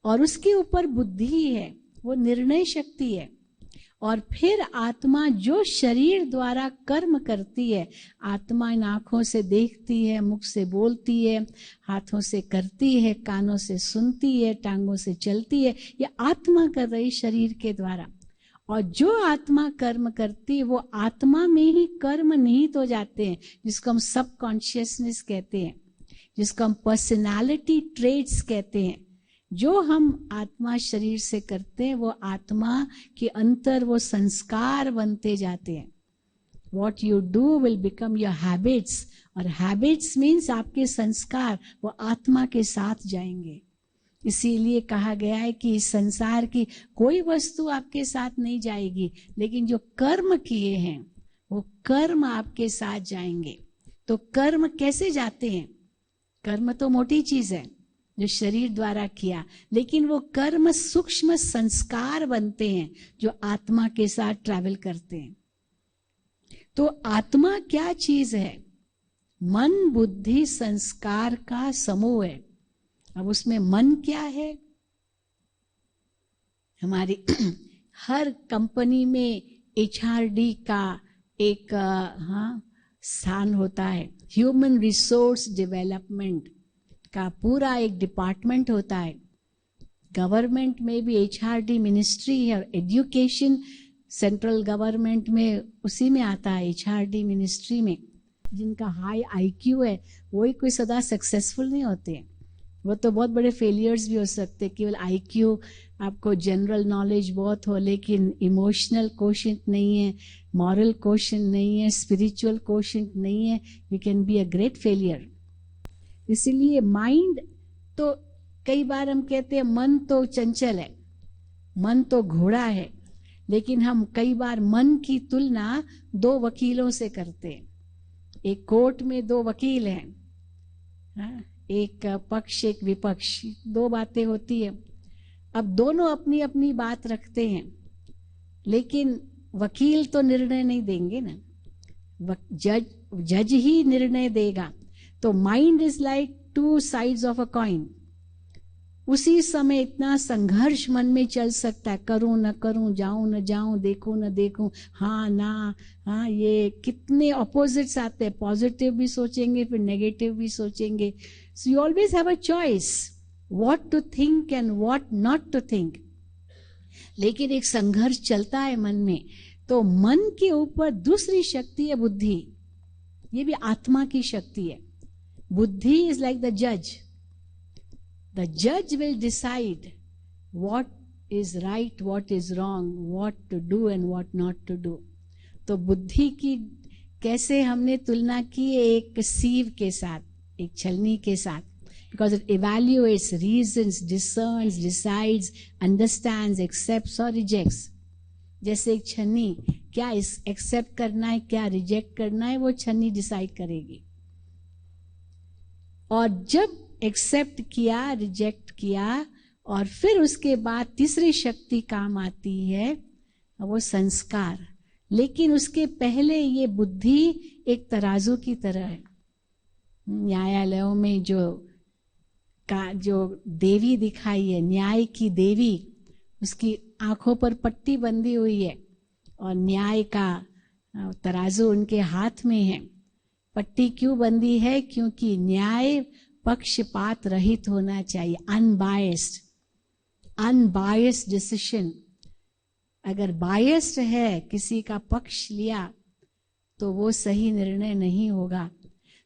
और उसके ऊपर बुद्धि है, वो निर्णय शक्ति है। और फिर आत्मा जो शरीर द्वारा कर्म करती है, आत्मा इन आंखों से देखती है, मुख से बोलती है, हाथों से करती है, कानों से सुनती है, टांगों से चलती है, ये आत्मा कर रही शरीर के द्वारा। और जो आत्मा कर्म करती है वो आत्मा में ही कर्म निहित हो जाते हैं, जिसको हम सबकॉन्शियसनेस कहते हैं, जिसको हम पर्सनालिटी ट्रेट्स कहते हैं। जो हम आत्मा शरीर से करते हैं वो आत्मा के अंतर वो संस्कार बनते जाते हैं। What you do will become your habits, और habits means आपके संस्कार वो आत्मा के साथ जाएंगे। इसीलिए कहा गया है कि इस संसार की कोई वस्तु आपके साथ नहीं जाएगी, लेकिन जो कर्म किए हैं वो कर्म आपके साथ जाएंगे। तो कर्म कैसे जाते हैं? कर्म तो मोटी चीज है जो शरीर द्वारा किया, लेकिन वो कर्म सूक्ष्म संस्कार बनते हैं जो आत्मा के साथ ट्रैवल करते हैं। तो आत्मा क्या चीज है? मन बुद्धि संस्कार का समूह है। अब उसमें मन क्या है? हमारी हर कंपनी में HRD का एक स्थान होता है, ह्यूमन रिसोर्स डेवलपमेंट का पूरा एक डिपार्टमेंट होता है। गवर्नमेंट में भी HRD मिनिस्ट्री है, और एजुकेशन सेंट्रल गवर्नमेंट में उसी में आता है, HRD मिनिस्ट्री में। जिनका हाई IQ है वही कोई सदा सक्सेसफुल नहीं होते हैं, वो तो बहुत बड़े फेलियर्स भी हो सकते हैं। केवल IQ, आपको जनरल नॉलेज बहुत हो लेकिन इमोशनल कोशेंट नहीं है, मॉरल कोशेंट नहीं है, स्पिरिचुअल कोशेंट नहीं है, you can be a great failure. इसलिए माइंड तो कई बार हम कहते हैं मन तो चंचल है, मन तो घोड़ा है, लेकिन हम कई बार मन की तुलना 2 वकीलों से करते हैं। एक कोर्ट में 2 वकील हैं, एक पक्ष एक विपक्ष, 2 बातें होती है। अब दोनों अपनी अपनी बात रखते हैं, लेकिन वकील तो निर्णय नहीं देंगे ना, जज ही निर्णय देगा। तो mind is like two sides of a coin. उसी समय इतना संघर्ष मन में चल सकता है, करूं न करूं, जाऊं न जाऊं, देखूं न देखूं, हाँ ना हाँ, ये कितने ऑपोजिट्स आते हैं। पॉजिटिव भी सोचेंगे, फिर नेगेटिव भी सोचेंगे। So you always have a choice what to think and what not to think. लेकिन एक संघर्ष चलता है मन में। तो मन के ऊपर दूसरी शक्ति है बुद्धि, ये भी आत्मा की शक्ति है। बुद्धि इज लाइक द जज। The judge will decide what is right, what is wrong, what to do and what not to do. तो बुद्धि की कैसे हमने तुलना की एक सीव के साथ, एक छलनी के साथ, because it evaluates, reasons, discerns, decides, understands, accepts or rejects. जैसे एक छन्नी, क्या एक्सेप्ट करना है, क्या रिजेक्ट करना है, वो छन्नी डिसाइड करेगी। और जब एक्सेप्ट किया, रिजेक्ट किया, और फिर उसके बाद तीसरी शक्ति काम आती है, वो संस्कार। लेकिन उसके पहले ये बुद्धि एक तराजू की तरह है। न्यायालयों में जो देवी दिखाई है, न्याय की देवी, उसकी आंखों पर पट्टी बंधी हुई है और न्याय का तराजू उनके हाथ में है। पट्टी क्यों बंधी है? क्योंकि न्याय पक्षपात रहित होना चाहिए, अनबायस्ड डिसीजन। अगर बायस्ड है, किसी का पक्ष लिया, तो वो सही निर्णय नहीं होगा।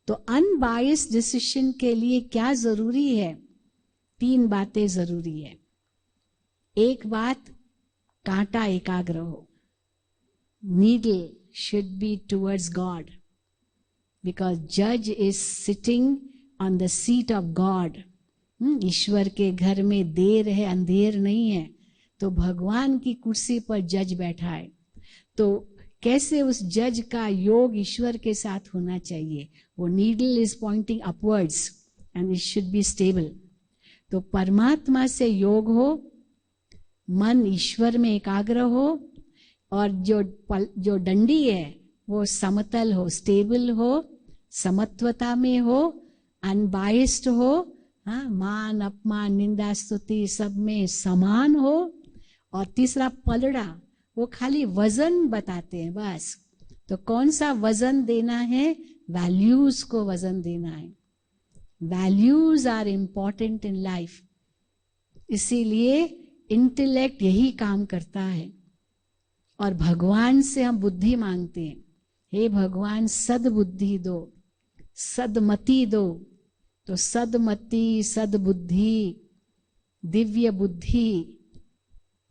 तो अनबायस्ड डिसीजन के लिए क्या जरूरी है? 3 बातें जरूरी है। एक बात, कांटा एकाग्र हो। Needle should be towards God, because जज is sitting on the seat of God. ईश्वर के घर में देर है, अंधेर नहीं है। तो भगवान की कुर्सी पर जज बैठा है। तो कैसे उस जज का योग ईश्वर के साथ होना चाहिए? वो needle is pointing upwards and it should be stable. तो परमात्मा से योग हो, मन ईश्वर में एकाग्र हो, और जो डंडी है वो समतल हो, स्टेबल हो, समत्वता में हो, अनबायस्ड हो, हाँ, मान अपमान निंदा स्तुति सब में समान हो। और तीसरा पलड़ा, वो खाली वजन बताते हैं बस। तो कौन सा वजन देना है? वैल्यूज को वजन देना है। Values are important in life. इसीलिए इंटेलेक्ट यही काम करता है। और भगवान से हम बुद्धि मांगते हैं, हे भगवान सद्बुद्धि दो, सदमति दो। तो सदमति, सदबुद्धि, दिव्य बुद्धि,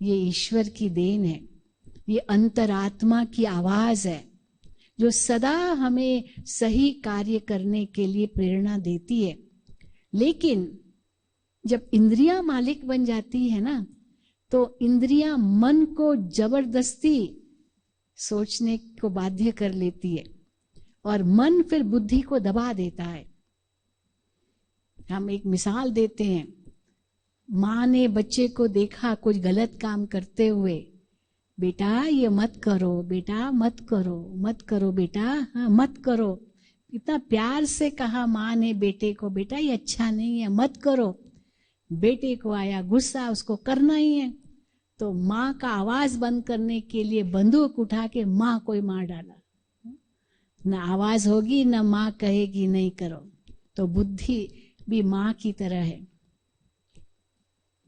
ये ईश्वर की देन है। ये अंतरात्मा की आवाज है जो सदा हमें सही कार्य करने के लिए प्रेरणा देती है। लेकिन जब इंद्रियां मालिक बन जाती है ना, तो इंद्रियां मन को जबरदस्ती सोचने को बाध्य कर लेती है और मन फिर बुद्धि को दबा देता है। हम एक मिसाल देते हैं। माँ ने बच्चे को देखा कुछ गलत काम करते हुए, बेटा ये मत करो, बेटा मत करो, मत करो बेटा, हाँ मत करो। इतना प्यार से कहा माँ ने बेटे को, बेटा ये अच्छा नहीं है, मत करो। बेटे को आया गुस्सा, उसको करना ही है। तो माँ का आवाज बंद करने के लिए बंदूक उठा के माँ को ही मार डाला। ना आवाज होगी, ना माँ कहेगी नहीं करो। तो बुद्धि भी माँ की तरह है,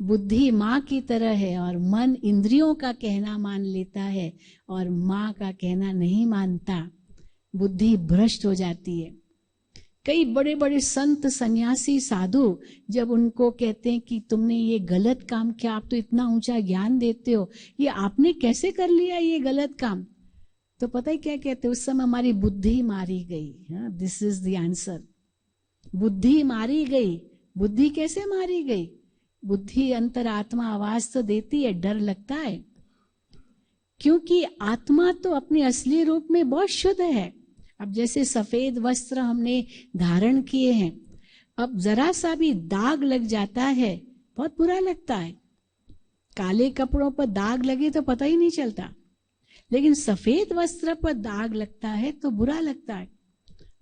बुद्धि माँ की तरह है, और मन इंद्रियों का कहना मान लेता है और माँ का कहना नहीं मानता। बुद्धि भ्रष्ट हो जाती है। कई बड़े बड़े संत सन्यासी साधु जब उनको कहते हैं कि तुमने ये गलत काम किया, आप तो इतना ऊंचा ज्ञान देते हो, ये आपने कैसे कर लिया ये गलत काम? तो पता है क्या कहते? उस समय हमारी बुद्धि मारी गई। This is the answer. बुद्धि मारी गई। बुद्धि कैसे मारी गई? बुद्धि अंतरात्मा आवाज तो देती है, डर लगता है, क्योंकि आत्मा तो अपने असली रूप में बहुत शुद्ध है। अब जैसे सफेद वस्त्र हमने धारण किए हैं, अब जरा सा भी दाग लग जाता है, बहुत बुरा लगता है। काले कपड़ों पर दाग लगे तो पता ही नहीं चलता, लेकिन सफेद वस्त्र पर दाग लगता है तो बुरा लगता है।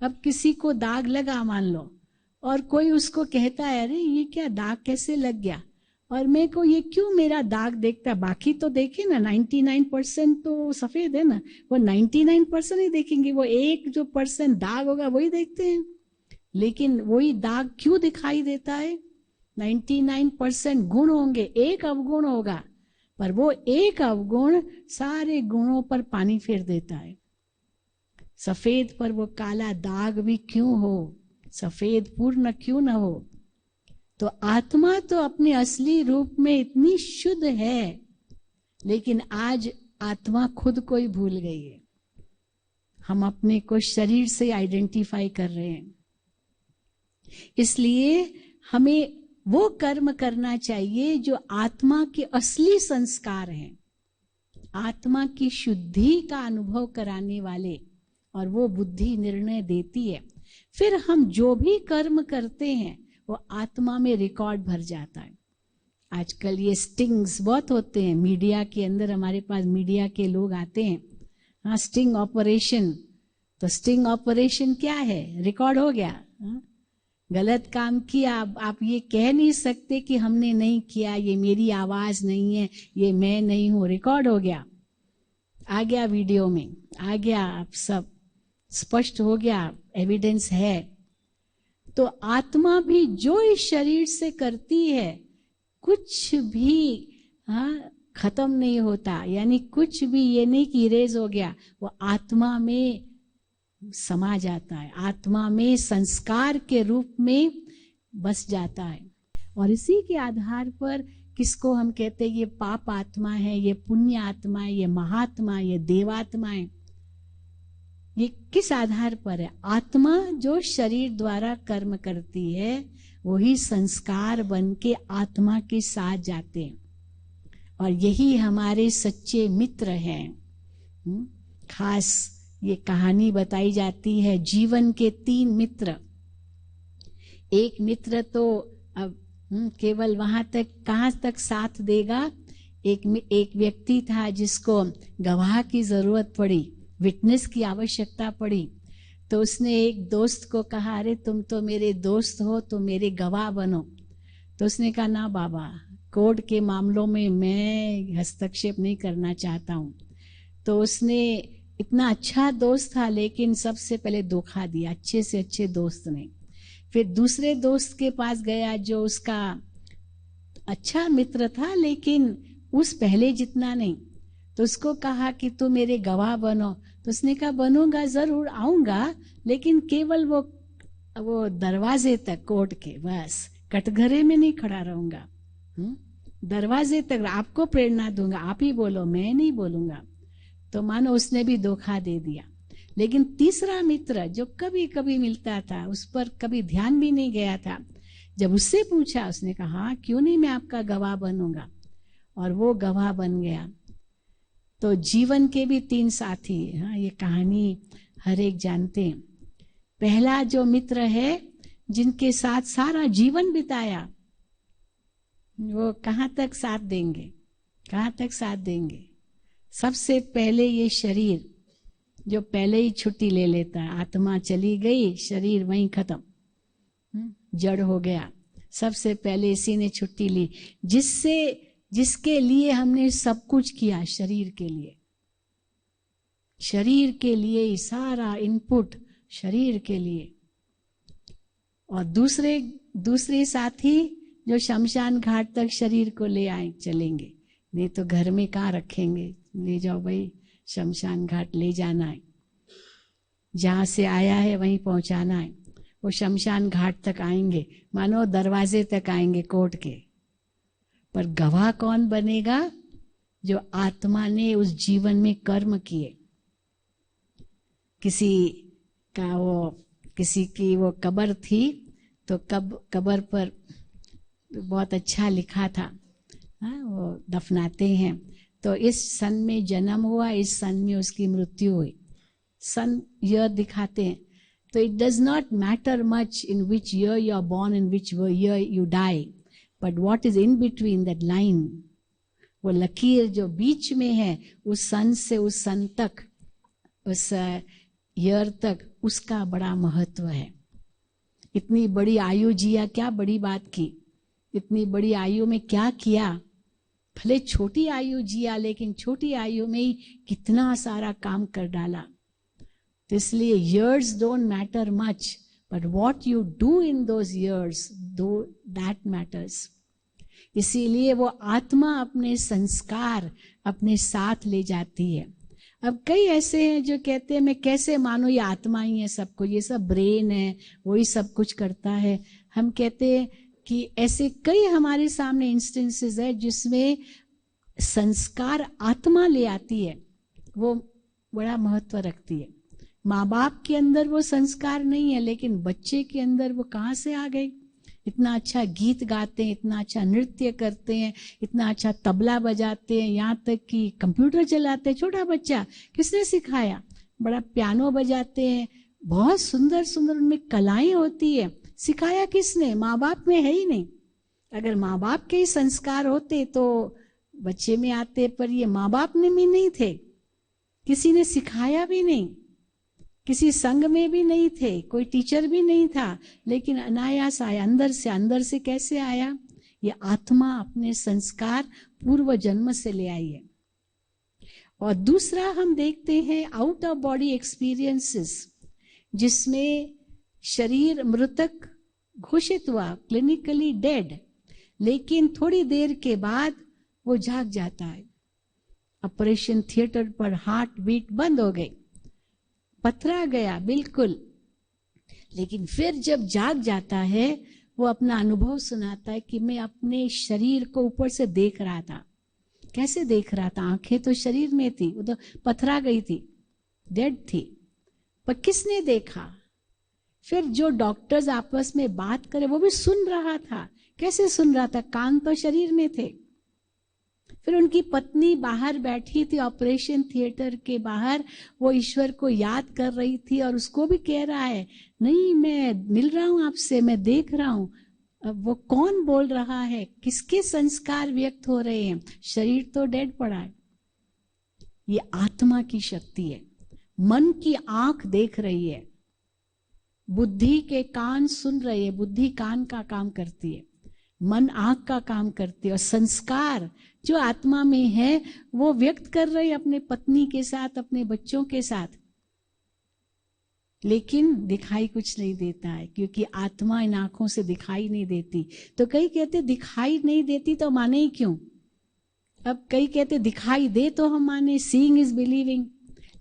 अब किसी को दाग लगा मान लो, और कोई उसको कहता है अरे ये क्या दाग कैसे लग गया, और मेरे को ये क्यों मेरा दाग देखता है, बाकी तो देखे ना 99% तो सफेद है ना, वो 99% ही देखेंगे, वो 1% दाग होगा वही देखते हैं। लेकिन वही दाग क्यों दिखाई देता है? 99% गुण होंगे, एक अवगुण होगा, पर वो एक अवगुण सारे गुणों पर पानी फेर देता है। सफेद पर वो काला दाग भी क्यों हो, सफेद पूर्ण क्यों न हो? तो आत्मा तो अपने असली रूप में इतनी शुद्ध है, लेकिन आज आत्मा खुद को ही भूल गई है। हम अपने को शरीर से आइडेंटिफाई कर रहे हैं। इसलिए हमें वो कर्म करना चाहिए जो आत्मा के असली संस्कार हैं, आत्मा की शुद्धि का अनुभव कराने वाले, और वो बुद्धि निर्णय देती है। फिर हम जो भी कर्म करते हैं वो आत्मा में रिकॉर्ड भर जाता है। आजकल ये स्टिंग्स बहुत होते हैं मीडिया के अंदर, हमारे पास मीडिया के लोग आते हैं, हाँ स्टिंग ऑपरेशन, तो स्टिंग ऑपरेशन क्या है? रिकॉर्ड हो गया। हाँ? गलत काम किया, आप ये कह नहीं सकते कि हमने नहीं किया, ये मेरी आवाज नहीं है, ये मैं नहीं हूं, रिकॉर्ड हो गया, आ गया वीडियो में, आ गया, आप सब स्पष्ट हो गया, एविडेंस है। तो आत्मा भी जो इस शरीर से करती है कुछ भी खत्म नहीं होता, यानी कुछ भी ये नहीं कि इरेज हो गया, वो आत्मा में समा जाता है, आत्मा में संस्कार के रूप में बस जाता है। और इसी के आधार पर किसको हम कहते हैं ये पाप आत्मा है, ये पुण्य आत्मा है, ये महात्मा, ये देवात्मा है। ये किस आधार पर है? आत्मा जो शरीर द्वारा कर्म करती है वही संस्कार बन के आत्मा के साथ जाते हैं, और यही हमारे सच्चे मित्र हैं। खास ये कहानी बताई जाती है, जीवन के 3 मित्र। एक मित्र तो अब केवल वहां तक, कहां तक साथ देगा। एक व्यक्ति था जिसको गवाह की जरूरत पड़ी, विटनेस की आवश्यकता पड़ी, तो उसने एक दोस्त को कहा अरे तुम तो मेरे दोस्त हो, तो मेरे गवाह बनो। तो उसने कहा ना बाबा, कोर्ट के मामलों में मैं हस्तक्षेप नहीं करना चाहता हूँ। तो उसने, इतना अच्छा दोस्त था लेकिन सबसे पहले धोखा दिया अच्छे से अच्छे दोस्त ने। फिर दूसरे दोस्त के पास गया जो उसका अच्छा मित्र था लेकिन उस पहले जितना नहीं, तो उसको कहा कि तू मेरे गवाह बनो। तो उसने कहा बनूंगा, जरूर आऊंगा, लेकिन केवल वो दरवाजे तक कोर्ट के, बस कटघरे में नहीं खड़ा रहूंगा, दरवाजे तक आपको प्रेरणा दूंगा, आप ही बोलो, मैं नहीं बोलूंगा। तो मानो उसने भी धोखा दे दिया। लेकिन तीसरा मित्र जो कभी कभी मिलता था, उस पर कभी ध्यान भी नहीं गया था, जब उससे पूछा उसने कहा हाँ क्यों नहीं, मैं आपका गवाह बनूंगा, और वो गवाह बन गया। तो जीवन के भी 3 साथी, हाँ ये कहानी हर एक जानते हैं। पहला जो मित्र है जिनके साथ सारा जीवन बिताया, वो कहाँ तक साथ देंगे, कहाँ तक साथ देंगे? सबसे पहले ये शरीर जो पहले ही छुट्टी ले लेता है, आत्मा चली गई, शरीर वहीं खत्म, जड़ हो गया। सबसे पहले इसी ने छुट्टी ली, जिसके लिए हमने सब कुछ किया, शरीर के लिए, शरीर के लिए सारा इनपुट शरीर के लिए। और दूसरे साथी जो शमशान घाट तक शरीर को ले आए, चलेंगे, नहीं तो घर में कहाँ रखेंगे, ले जाओ भाई शमशान घाट ले जाना है, जहां से आया है वहीं पहुंचाना है। वो शमशान घाट तक आएंगे, मानो दरवाजे तक आएंगे कोर्ट के। पर गवाह कौन बनेगा? जो आत्मा ने उस जीवन में कर्म किए। किसी की वो कब्र थी, तो कब्र पर बहुत अच्छा लिखा था, वो दफनाते हैं, तो इस सन में जन्म हुआ, इस सन में उसकी मृत्यु हुई, सन ईयर दिखाते हैं। तो it does not matter much in which year you are born, in which year you die, but what is in between that line, वो लकीर जो बीच में है, उस सन से उस सन तक, उस ईयर तक, उसका बड़ा महत्व है। इतनी बड़ी आयु जिया, क्या बड़ी बात की, इतनी बड़ी आयु में क्या किया। भले छोटी आयु जिया, लेकिन छोटी आयु में ही कितना सारा काम कर डाला। तो इसलिए years don't matter much, but what you do in those years, that matters. इसीलिए वो आत्मा अपने संस्कार अपने साथ ले जाती है। अब कई ऐसे हैं जो कहते हैं मैं कैसे मानो ये आत्मा ही है सबको, ये सब ब्रेन है, वही सब कुछ करता है। हम कहते हैं कि ऐसे कई हमारे सामने इंस्टेंसेस है जिसमें संस्कार आत्मा ले आती है, वो बड़ा महत्व रखती है। माँ बाप के अंदर वो संस्कार नहीं है, लेकिन बच्चे के अंदर वो कहाँ से आ गए। इतना अच्छा गीत गाते हैं, इतना अच्छा नृत्य करते हैं, इतना अच्छा तबला बजाते हैं, यहाँ तक कि कंप्यूटर चलाते हैं। छोटा बच्चा, किसने सिखाया? बड़ा पियानो बजाते हैं, बहुत सुंदर सुंदर उनमें कलाएं होती है। सिखाया किसने? माँ बाप में है ही नहीं। अगर माँ बाप के ही संस्कार होते तो बच्चे में आते, पर ये माँ बाप में भी नहीं थे, किसी ने सिखाया भी नहीं, किसी संघ में भी नहीं थे, कोई टीचर भी नहीं था, लेकिन अनायास आया, अंदर से कैसे आया? ये आत्मा अपने संस्कार पूर्व जन्म से ले आई है। और दूसरा हम देखते हैं आउट ऑफ बॉडी एक्सपीरियंसेस, जिसमें शरीर मृतक घोषित हुआ, क्लिनिकली डेड, लेकिन थोड़ी देर के बाद वो जाग जाता है। ऑपरेशन थिएटर पर हार्ट बीट बंद हो गई, पथरा गया बिल्कुल, लेकिन फिर जब जाग जाता है वो अपना अनुभव सुनाता है कि मैं अपने शरीर को ऊपर से देख रहा था। कैसे देख रहा था? आंखें तो शरीर में थी, वो तो पथरा गई थी, डेड थी, पर किसने देखा? फिर जो डॉक्टर्स आपस में बात करे वो भी सुन रहा था। कैसे सुन रहा था? कान तो शरीर में थे। फिर उनकी पत्नी बाहर बैठी थी ऑपरेशन थिएटर के बाहर, वो ईश्वर को याद कर रही थी और उसको भी कह रहा है नहीं मैं मिल रहा हूं आपसे, मैं देख रहा हूं। अब वो कौन बोल रहा है? किसके संस्कार व्यक्त हो रहे हैं? शरीर तो डेड पड़ा है। ये आत्मा की शक्ति है। मन की आंख देख रही है, बुद्धि के कान सुन रहे हैं, बुद्धि कान का काम करती है, मन आंख का काम करती है, और संस्कार जो आत्मा में है वो व्यक्त कर रहे हैं अपने पत्नी के साथ, अपने बच्चों के साथ, लेकिन दिखाई कुछ नहीं देता है, क्योंकि आत्मा इन आंखों से दिखाई नहीं देती। तो कई कहते दिखाई नहीं देती तो माने ही क्यों? अब कई कहते दिखाई दे तो हम माने, सीइंग इज बिलीविंग,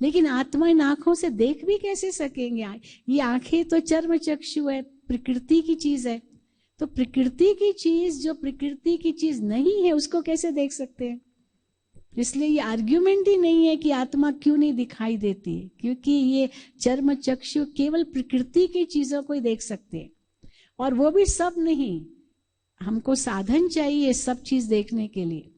लेकिन आत्मा इन आंखों से देख भी कैसे सकेंगे? ये आंखें तो चर्म चक्षु है, प्रकृति की चीज है, तो प्रकृति की चीज जो प्रकृति की चीज नहीं है उसको कैसे देख सकते हैं? इसलिए ये आर्ग्यूमेंट ही नहीं है कि आत्मा क्यों नहीं दिखाई देती, क्योंकि ये चर्म चक्षु केवल प्रकृति की चीजों को ही देख सकते हैं, और वो भी सब नहीं। हमको साधन चाहिए सब चीज देखने के लिए।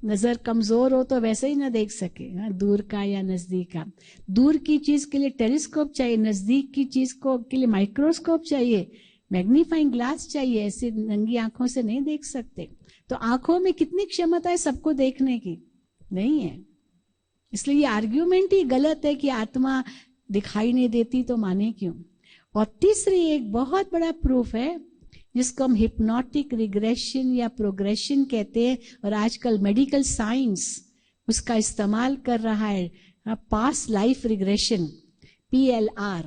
नजर कमजोर हो तो वैसे ही ना देख सके, दूर का या नजदीक का। दूर की चीज के लिए टेलीस्कोप चाहिए, नजदीक की चीज को के लिए माइक्रोस्कोप चाहिए, मैग्नीफाइंग ग्लास चाहिए। ऐसे नंगी आंखों से नहीं देख सकते। तो आंखों में कितनी क्षमता है सबको देखने की? नहीं है। इसलिए ये आर्ग्यूमेंट ही गलत है कि आत्मा दिखाई नहीं देती तो माने क्यों। और तीसरी एक बहुत बड़ा प्रूफ है जिसको हम हिप्नोटिक रिग्रेशन या प्रोग्रेशन कहते हैं, और आजकल मेडिकल साइंस उसका इस्तेमाल कर रहा है, पास्ट लाइफ रिग्रेशन, PLR,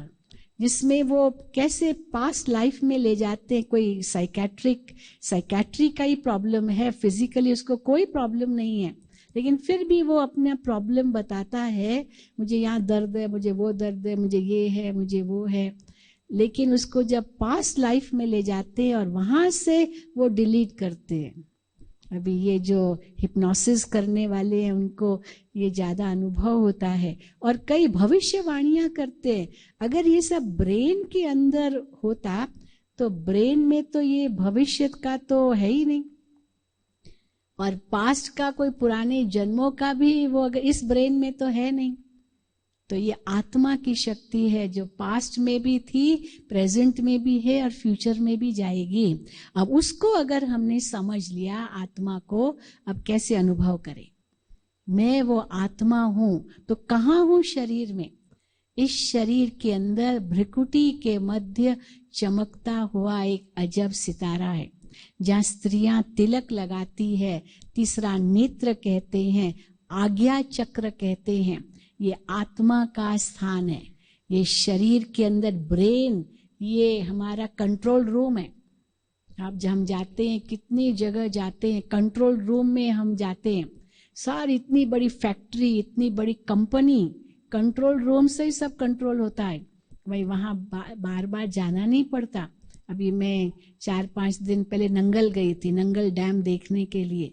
जिसमें वो कैसे पास्ट लाइफ में ले जाते हैं। कोई साइकेट्री का ही प्रॉब्लम है, फिजिकली उसको कोई प्रॉब्लम नहीं है, लेकिन फिर भी वो अपना प्रॉब्लम बताता है, मुझे यहाँ दर्द है, मुझे वो दर्द है, मुझे ये है, मुझे वो है। लेकिन उसको जब पास्ट लाइफ में ले जाते हैं और वहां से वो डिलीट करते हैं। अभी ये जो हिप्नोसिस करने वाले हैं उनको ये ज्यादा अनुभव होता है, और कई भविष्यवाणियां करते हैं। अगर ये सब ब्रेन के अंदर होता तो ब्रेन में तो ये भविष्य का तो है ही नहीं, और पास्ट का कोई पुराने जन्मों का भी वो अगर इस ब्रेन में तो है नहीं, तो ये आत्मा की शक्ति है जो पास्ट में भी थी, प्रेजेंट में भी है और फ्यूचर में भी जाएगी। अब उसको अगर हमने समझ लिया आत्मा को, अब कैसे अनुभव करें? मैं वो आत्मा हूं तो कहाँ हूं? शरीर में। इस शरीर के अंदर भ्रिकुटी के मध्य चमकता हुआ एक अजब सितारा है, जहाँ स्त्रियां तिलक लगाती है। तीसरा नेत्र कहते हैं, आज्ञा चक्र कहते हैं। ये आत्मा का स्थान है। ये शरीर के अंदर ब्रेन, ये हमारा कंट्रोल रूम है। आप जब हम जाते हैं, कितनी जगह जाते हैं, कंट्रोल रूम में हम जाते हैं। सारी इतनी बड़ी फैक्ट्री, इतनी बड़ी कंपनी, कंट्रोल रूम से ही सब कंट्रोल होता है। भाई वहाँ बार बार जाना नहीं पड़ता। अभी मैं 4-5 दिन पहले नंगल गई थी, नंगल डैम देखने के लिए।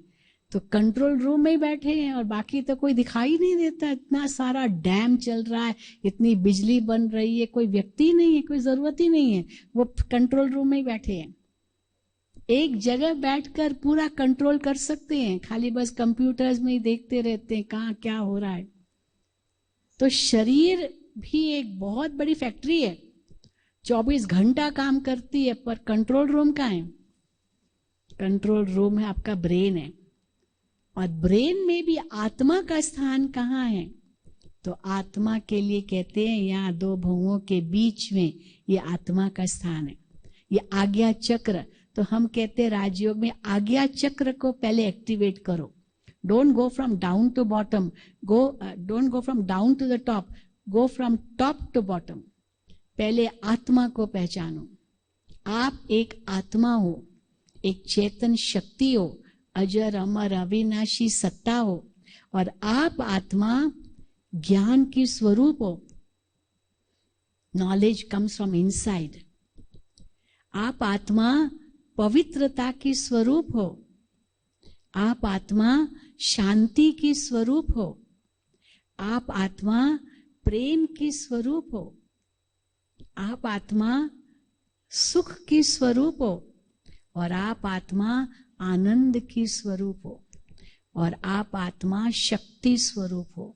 तो कंट्रोल रूम में ही बैठे हैं और बाकी तो कोई दिखाई नहीं देता। इतना सारा डैम चल रहा है, इतनी बिजली बन रही है, कोई व्यक्ति नहीं है, कोई जरूरत ही नहीं है, वो कंट्रोल रूम में ही बैठे हैं। एक जगह बैठकर पूरा कंट्रोल कर सकते हैं, खाली बस कंप्यूटर्स में ही देखते रहते हैं कहाँ क्या हो रहा है। तो शरीर भी एक बहुत बड़ी फैक्ट्री है, 24 घंटा काम करती है, पर कंट्रोल रूम कहाँ है? कंट्रोल रूम है आपका ब्रेन है। और ब्रेन में भी आत्मा का स्थान कहाँ है? तो आत्मा के लिए कहते हैं यहाँ दो भुवों के बीच में ये आत्मा का स्थान है। ये आज्ञा चक्र, तो हम कहते हैं राजयोग में आज्ञा चक्र को पहले एक्टिवेट करो। Don't go from down to bottom, don't go from down to the top, go from top to bottom. पहले आत्मा को पहचानो। आप एक आत्मा हो, एक चेतन शक्ति हो, अजर अमर अविनाशी सत्ता हो, और आप आत्मा ज्ञान की स्वरूप हो। Knowledge comes from inside. आप आत्मा पवित्रता की स्वरूप हो। आप आत्मा शांति की स्वरूप हो। आप आत्मा प्रेम की स्वरूप हो। आप आत्मा सुख की स्वरूप हो। और आप आत्मा आनंद की स्वरूप हो। और आप आत्मा शक्ति स्वरूप हो।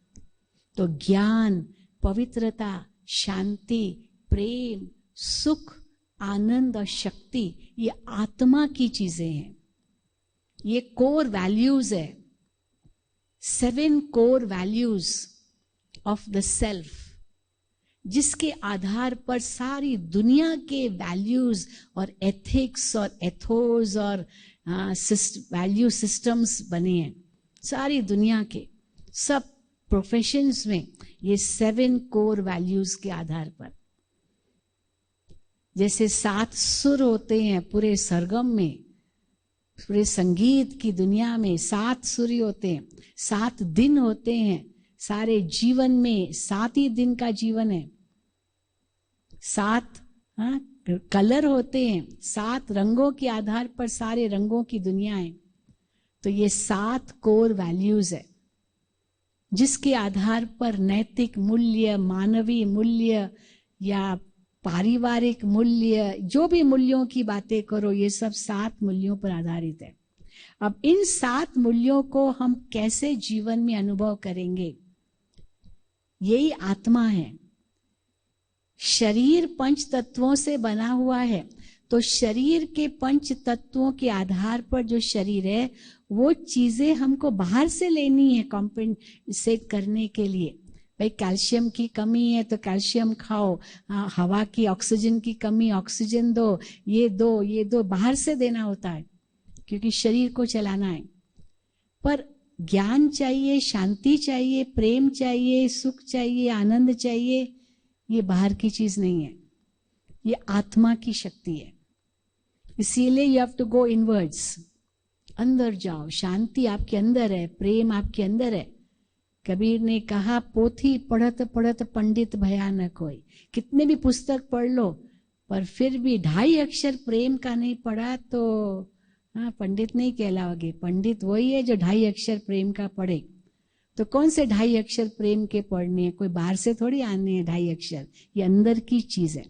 तो ज्ञान, पवित्रता, शांति, प्रेम, सुख, आनंद और शक्ति, ये आत्मा की चीजें हैं। ये कोर वैल्यूज है, 7 core values of the self, जिसके आधार पर सारी दुनिया के वैल्यूज और एथिक्स और एथोस और वैल्यू सिस्टम्स बने हैं। सारी दुनिया के सब प्रोफेशंस में ये 7 कोर वैल्यूज के आधार पर, जैसे 7 सुर होते हैं पूरे सरगम में, पूरे संगीत की दुनिया में 7 सुर होते हैं। 7 दिन होते हैं सारे जीवन में, 7 ही दिन का जीवन है। 7 कलर होते हैं, 7 रंगों के आधार पर सारे रंगों की दुनिया है। तो ये 7 कोर वैल्यूज है, जिसके आधार पर नैतिक मूल्य, मानवीय मूल्य या पारिवारिक मूल्य, जो भी मूल्यों की बातें करो, ये सब 7 मूल्यों पर आधारित है। अब इन 7 मूल्यों को हम कैसे जीवन में अनुभव करेंगे? यही आत्मा है। शरीर 5 तत्वों से बना हुआ है, तो शरीर के 5 तत्वों के आधार पर जो शरीर है, वो चीजें हमको बाहर से लेनी है कॉम्पेंसेट करने के लिए। भाई कैल्शियम की कमी है तो कैल्शियम खाओ, हवा की ऑक्सीजन की कमी, ऑक्सीजन दो, ये दो, ये दो, बाहर से देना होता है क्योंकि शरीर को चलाना है। पर ज्ञान चाहिए, शांति चाहिए, प्रेम चाहिए, सुख चाहिए, आनंद चाहिए, ये बाहर की चीज नहीं है, ये आत्मा की शक्ति है। इसीलिए you have to go inwards, अंदर जाओ। शांति आपके अंदर है, प्रेम आपके अंदर है। कबीर ने कहा, पोथी पढ़त पढ़त पंडित भया न कोई। कितने भी पुस्तक पढ़ लो, पर फिर भी 2.5 अक्षर प्रेम का नहीं पढ़ा तो पंडित नहीं कहलाओगे। पंडित वही है जो 2.5 अक्षर प्रेम का पढ़े। तो कौन से 2.5 अक्षर प्रेम के पढ़ने हैं? कोई बाहर से थोड़ी आने हैं 2.5 अक्षर, ये अंदर की चीज है।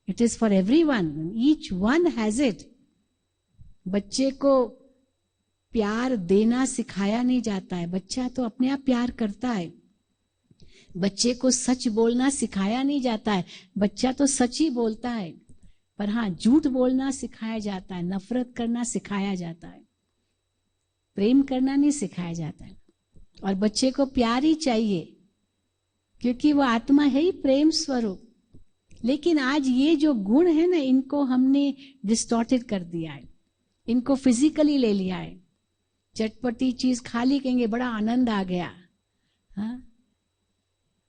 It is for everyone, each one has it. बच्चे को प्यार देना सिखाया नहीं जाता है, बच्चा तो अपने आप प्यार करता है। बच्चे को सच बोलना सिखाया नहीं जाता है, बच्चा तो सच ही बोलता है, पर हाँ झूठ बोलना सिखाया जाता है, नफरत करना सिखाया जाता है, प्रेम करना नहीं सिखाया जाता है। और बच्चे को प्यार ही चाहिए क्योंकि वो आत्मा है ही प्रेम स्वरूप। लेकिन आज ये जो गुण है ना, इनको हमने डिस्टॉर्टेड कर दिया है, इनको फिजिकली ले लिया है। चटपटी चीज खा ली, कहेंगे बड़ा आनंद आ गया। हाँ,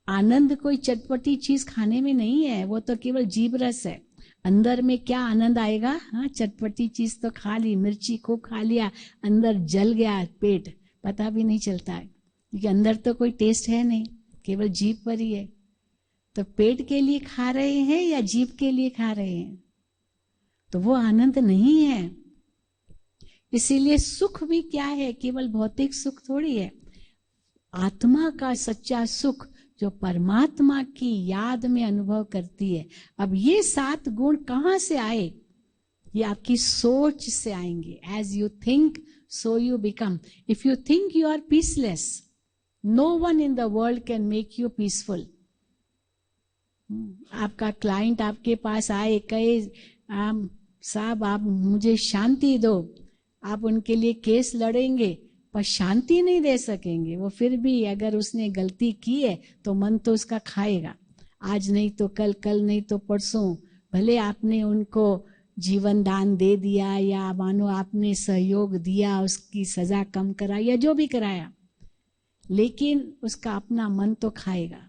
आनंद कोई चटपटी चीज खाने में नहीं है, वो तो केवल जीभ रस है। अंदर में क्या आनंद आएगा? हाँ, चटपटी चीज तो खा ली, मिर्ची खूब खा लिया, अंदर जल गया पेट, पता भी नहीं चलता है क्योंकि अंदर तो कोई टेस्ट है नहीं, केवल जीभ पर ही है। तो पेट के लिए खा रहे हैं या जीभ के लिए खा रहे हैं? तो वो आनंद नहीं है। इसीलिए सुख भी क्या है? केवल भौतिक सुख थोड़ी है। आत्मा का सच्चा सुख जो परमात्मा की याद में अनुभव करती है। अब ये 7 गुण कहां से आए? ये आपकी सोच से आएंगे। As you think so you become. If you think you are peaceless, no one in the world can make you peaceful. आपका क्लाइंट आपके पास आए, कहे साहब आप मुझे शांति दो, आप उनके लिए केस लड़ेंगे पर शांति नहीं दे सकेंगे। वो फिर भी अगर उसने गलती की है तो मन तो उसका खाएगा, आज नहीं तो कल, कल नहीं तो परसों। भले आपने उनको जीवन दान दे दिया या मानो आपने सहयोग दिया, उसकी सजा कम कराई या जो भी कराया, लेकिन उसका अपना मन तो खाएगा।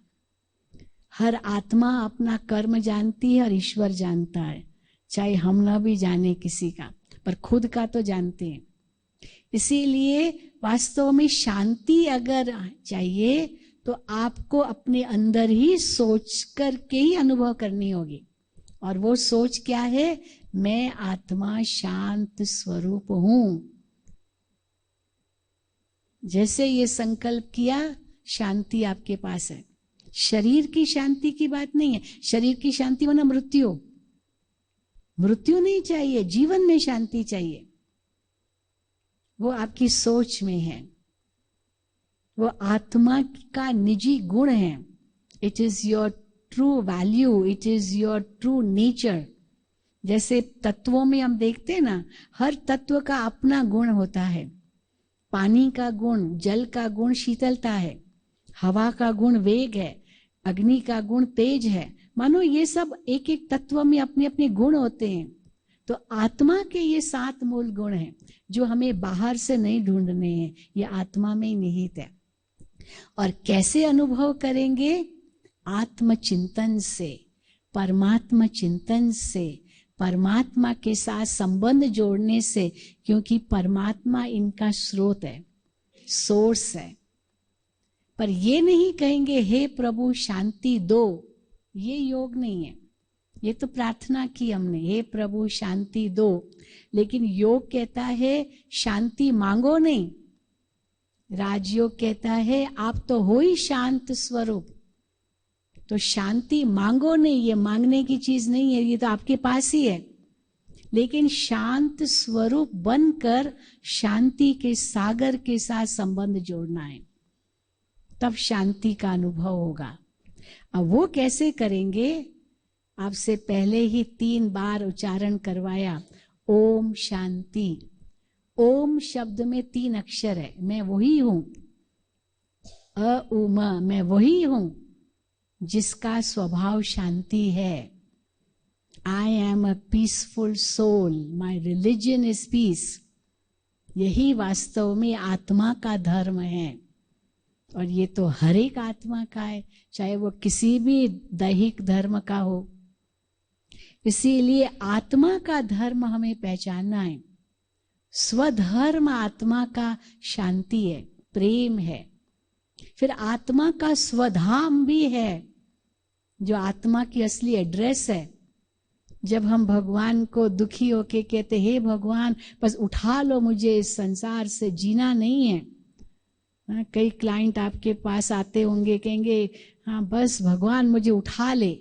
हर आत्मा अपना कर्म जानती है और ईश्वर जानता है, चाहे हम ना भी जाने किसी का, पर खुद का तो जानते हैं। इसीलिए वास्तव में शांति अगर चाहिए तो आपको अपने अंदर ही सोच करके ही अनुभव करनी होगी। और वो सोच क्या है? मैं आत्मा शांत स्वरूप हूं। जैसे ये संकल्प किया, शांति आपके पास है। शरीर की शांति की बात नहीं है। शरीर की शांति वरना मृत्यु, मृत्यु नहीं चाहिए, जीवन में शांति चाहिए। वो आपकी सोच में है, वो आत्मा का निजी गुण है। It is your true value, it is your true nature. जैसे तत्वों में हम देखते हैं ना, हर तत्व का अपना गुण होता है। पानी का गुण, जल का गुण शीतलता है, हवा का गुण वेग है, अग्नि का गुण तेज है। मानो ये सब एक एक तत्व में अपने अपने गुण होते हैं। तो आत्मा के ये 7 मूल गुण हैं जो हमें बाहर से नहीं ढूंढने हैं, ये आत्मा में ही निहित है। और कैसे अनुभव करेंगे? आत्मचिंतन से, परमात्मा चिंतन से, परमात्मा के साथ संबंध जोड़ने से, क्योंकि परमात्मा इनका स्रोत है, सोर्स है। पर ये नहीं कहेंगे हे प्रभु शांति दो, ये योग नहीं है। ये तो प्रार्थना की हमने, हे प्रभु शांति दो, लेकिन योग कहता है शांति मांगो नहीं। राजयोग कहता है आप तो हो ही शांत स्वरूप, तो शांति मांगो नहीं। ये मांगने की चीज नहीं है, ये तो आपके पास ही है। लेकिन शांत स्वरूप बनकर शांति के सागर के साथ संबंध जोड़ना है, तब शांति का अनुभव होगा। अब वो कैसे करेंगे? आपसे पहले ही 3 बार उच्चारण करवाया, ओम शांति। ओम शब्द में 3 अक्षर है, मैं वही हूं। अ उ म, मैं वही हूं जिसका स्वभाव शांति है। I am a peaceful soul, my religion is peace. यही वास्तव में आत्मा का धर्म है। और ये तो हर एक आत्मा का है, चाहे वो किसी भी दैहिक धर्म का हो। इसीलिए आत्मा का धर्म हमें पहचानना है। स्वधर्म आत्मा का शांति है, प्रेम है। फिर आत्मा का स्वधाम भी है, जो आत्मा की असली एड्रेस है। जब हम भगवान को दुखी होके कहते हे भगवान बस उठा लो, मुझे इस संसार से जीना नहीं है। कई क्लाइंट आपके पास आते होंगे, कहेंगे हाँ बस भगवान मुझे उठा ले,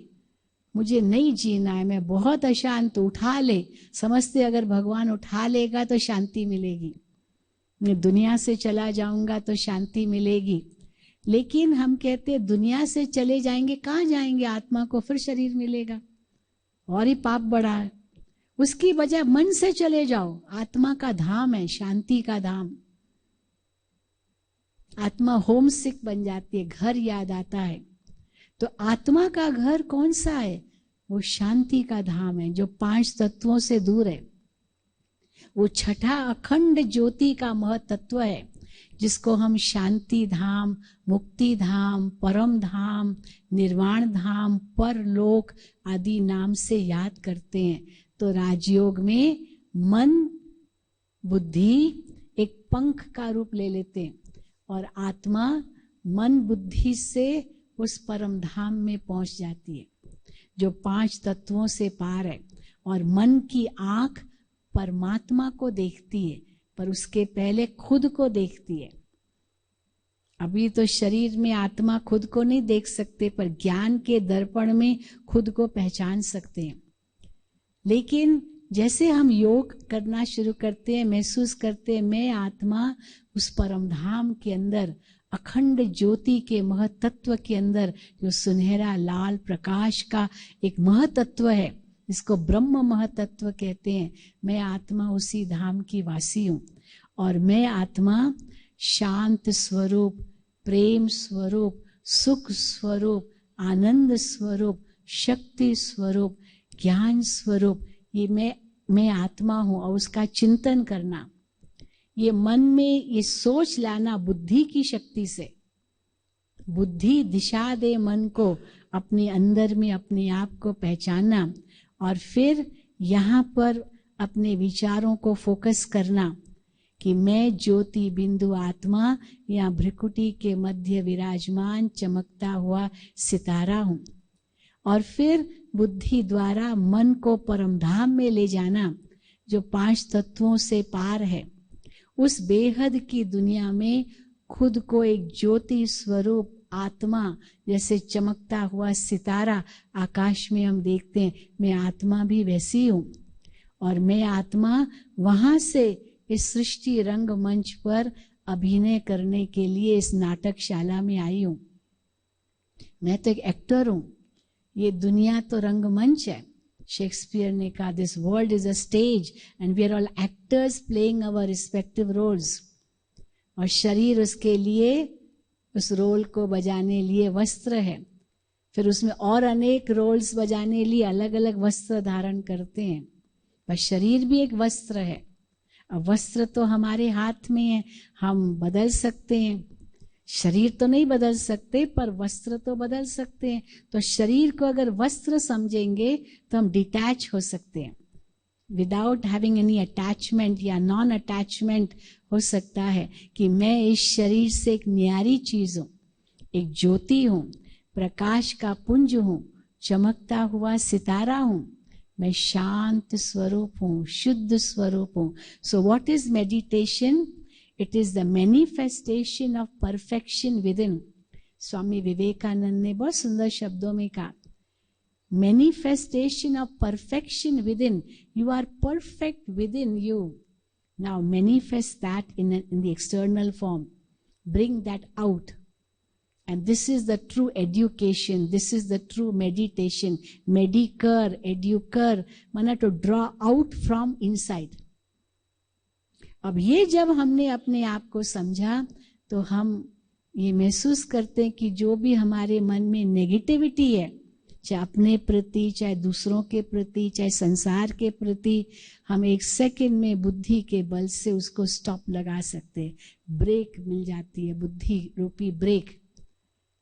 मुझे नहीं जीना है, मैं बहुत अशांत, उठा ले। समझते अगर भगवान उठा लेगा तो शांति मिलेगी, मैं दुनिया से चला जाऊंगा तो शांति मिलेगी। लेकिन हम कहते हैं दुनिया से चले जाएंगे, कहाँ जाएंगे? आत्मा को फिर शरीर मिलेगा, और ही पाप बढ़ा है। उसकी बजाय मन से चले जाओ, आत्मा का धाम है, शांति का धाम। आत्मा होम सिक बन जाती है, घर याद आता है। तो आत्मा का घर कौन सा है? वो शांति का धाम है, जो 5 तत्वों से दूर है। वो छठा अखंड ज्योति का महतत्व है, जिसको हम शांति धाम, मुक्ति धाम, परम धाम, निर्वाण धाम, परलोक आदि नाम से याद करते हैं। तो राजयोग में मन बुद्धि एक पंख का रूप ले लेते हैं, और आत्मा मन बुद्धि से उस परम धाम में पहुंच जाती है, जो 5 तत्वों से पार है। और मन की आंख परमात्मा को देखती है, पर उसके पहले खुद को देखती है। अभी तो शरीर में आत्मा खुद को नहीं देख सकते, पर ज्ञान के दर्पण में खुद को पहचान सकते हैं। लेकिन जैसे हम योग करना शुरू करते हैं, महसूस करते हैं मैं आत्मा उस परम धाम के अंदर, अखंड ज्योति के महतत्व के अंदर, जो सुनहरा लाल प्रकाश का एक महतत्व है, इसको ब्रह्म महतत्व कहते हैं। मैं आत्मा उसी धाम की वासी हूँ, और मैं आत्मा शांत स्वरूप, प्रेम स्वरूप, सुख स्वरूप, आनंद स्वरूप, शक्ति स्वरूप, ज्ञान स्वरूप, ये मैं आत्मा हूँ। और उसका चिंतन करना, ये मन में ये सोच लाना बुद्धि की शक्ति से, बुद्धि दिशा दे मन को अपने अंदर में अपने आप को पहचानना, और फिर यहाँ पर अपने विचारों को फोकस करना कि मैं ज्योति बिंदु आत्मा या भ्रिकुटी के मध्य विराजमान चमकता हुआ सितारा हूँ। और फिर बुद्धि द्वारा मन को परम धाम में ले जाना, जो 5 तत्वों से पार है। उस बेहद की दुनिया में खुद को एक ज्योति स्वरूप आत्मा, जैसे चमकता हुआ सितारा आकाश में हम देखते हैं, मैं आत्मा भी वैसी हूँ। और मैं आत्मा वहां से इस सृष्टि रंग मंच पर अभिनय करने के लिए इस नाटकशाला में आई हूँ। मैं तो एक एक्टर हूँ, ये दुनिया तो रंगमंच है। शेक्सपियर ने कहा, this world is a stage and we are all actors playing our respective roles. और शरीर उसके लिए, उस रोल को बजाने लिए वस्त्र है। फिर उसमें और अनेक रोल्स बजाने लिए अलग अलग वस्त्र धारण करते हैं, पर शरीर भी एक वस्त्र है। अब वस्त्र तो हमारे हाथ में है, हम बदल सकते हैं। शरीर तो नहीं बदल सकते, पर वस्त्र तो बदल सकते हैं। तो शरीर को अगर वस्त्र समझेंगे तो हम डिटैच हो सकते हैं, विदाउट हैविंग एनी अटैचमेंट या नॉन अटैचमेंट हो सकता है कि मैं इस शरीर से एक न्यारी चीज हूँ, एक ज्योति हूँ, प्रकाश का पुंज हूँ, चमकता हुआ सितारा हूँ, मैं शांत स्वरूप हूँ, शुद्ध स्वरूप हूँ। So what is meditation? It is the manifestation of perfection within. Swami Vivekananda ने बहुत सुंदर शब्दों में कहा, manifestation of perfection within. You are perfect within you. Now manifest that in the external form. Bring that out. And this is the true education. This is the true meditation. Medicare, educare, माना to draw out from inside. अब ये जब हमने अपने आप को समझा, तो हम ये महसूस करते हैं कि जो भी हमारे मन में नेगेटिविटी है, चाहे अपने प्रति, चाहे दूसरों के प्रति, चाहे संसार के प्रति, हम 1 सेकंड में बुद्धि के बल से उसको स्टॉप लगा सकते हैं। ब्रेक मिल जाती है, बुद्धि रूपी ब्रेक।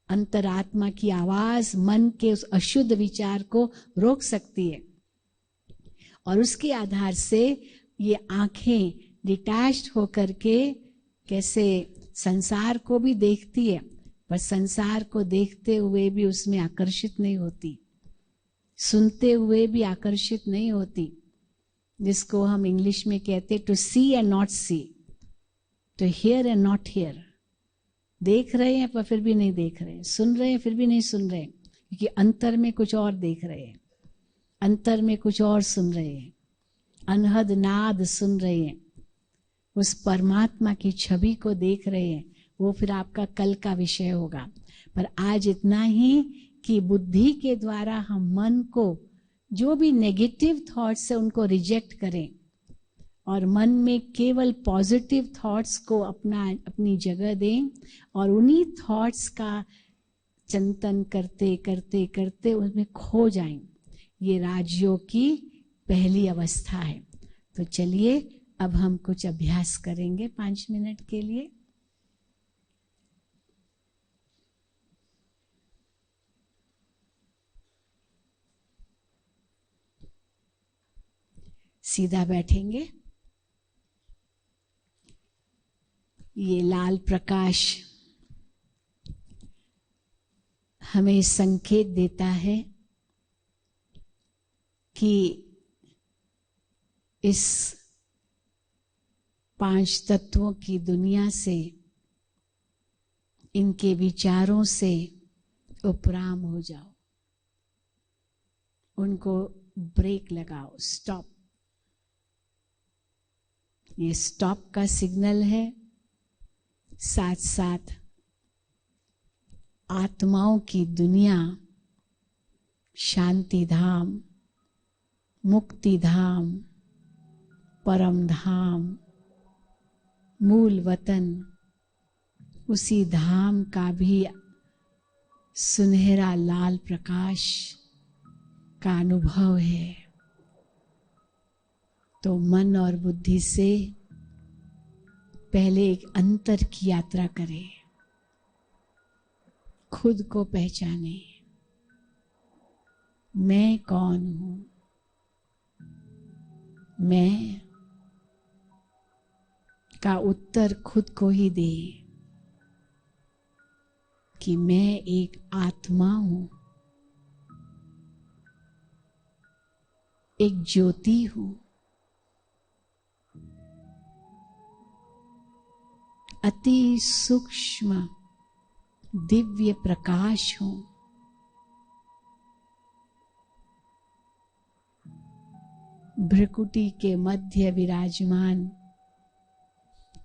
अंतरात्मा की आवाज मन के उस अशुद्ध विचार को रोक सकती है, और उसके आधार से ये आंखें डिटैच्ड होकर के कैसे संसार को भी देखती है, पर संसार को देखते हुए भी उसमें आकर्षित नहीं होती, सुनते हुए भी आकर्षित नहीं होती, जिसको हम इंग्लिश में कहते to see and not see, to hear and not hear. देख रहे हैं पर फिर भी नहीं देख रहे, सुन रहे हैं फिर भी नहीं सुन रहे, क्योंकि अंतर में कुछ और देख रहे हैं, अंतर में कुछ और सुन रहे हैं, अनहद नाद सुन रहे हैं, उस परमात्मा की छवि को देख रहे हैं, वो फिर आपका कल का विषय होगा। पर आज इतना ही कि बुद्धि के द्वारा हम मन को, जो भी नेगेटिव थॉट्स है उनको रिजेक्ट करें और मन में केवल पॉजिटिव थॉट्स को अपनी जगह दें और उन्हीं थॉट्स का चिंतन करते करते करते उसमें खो जाएं। ये राजयोग की पहली अवस्था है। तो चलिए अब हम कुछ अभ्यास करेंगे 5 मिनट के लिए। सीधा बैठेंगे। ये लाल प्रकाश हमें संकेत देता है कि इस 5 तत्वों की दुनिया से, इनके विचारों से उपराम हो जाओ, उनको ब्रेक लगाओ, स्टॉप। ये स्टॉप का सिग्नल है। साथ साथ आत्माओं की दुनिया, शांति धाम, मुक्ति धाम, परम धाम, मूल वतन, उसी धाम का भी सुनहरा लाल प्रकाश का अनुभव है। तो मन और बुद्धि से पहले एक अंतर की यात्रा करें, खुद को पहचाने। मैं कौन हूं? मैं का उत्तर खुद को ही दे कि मैं एक आत्मा हूं, एक ज्योति हूं, अति सूक्ष्म दिव्य प्रकाश हूं। भ्रकुटी के मध्य विराजमान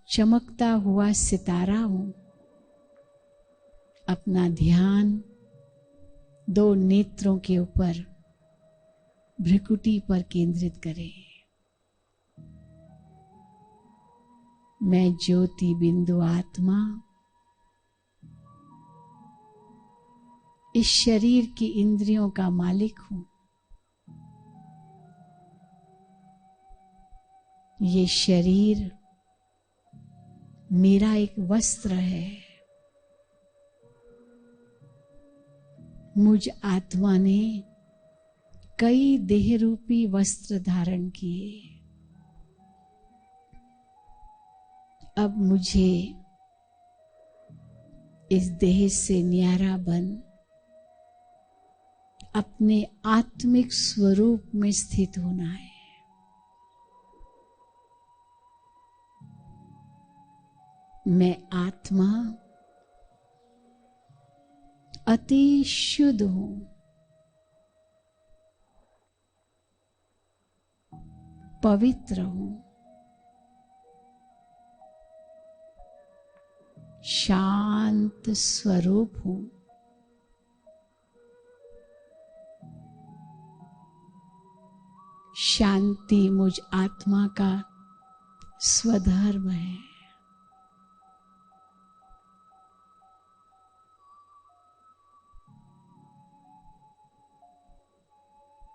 चमकता हुआ सितारा हूं। अपना ध्यान 2 नेत्रों के ऊपर भ्रकुटी पर केंद्रित करें। मैं ज्योति बिंदु आत्मा इस शरीर की इंद्रियों का मालिक हूं। ये शरीर मेरा एक वस्त्र है। मुझ आत्मा ने कई देह रूपी वस्त्र धारण किए। अब मुझे इस देह से न्यारा बन अपने आत्मिक स्वरूप में स्थित होना है। मैं आत्मा अति शुद्ध हूं। पवित्र हूं। शांत स्वरूप हूं। शांति मुझ आत्मा का स्वधर्म है।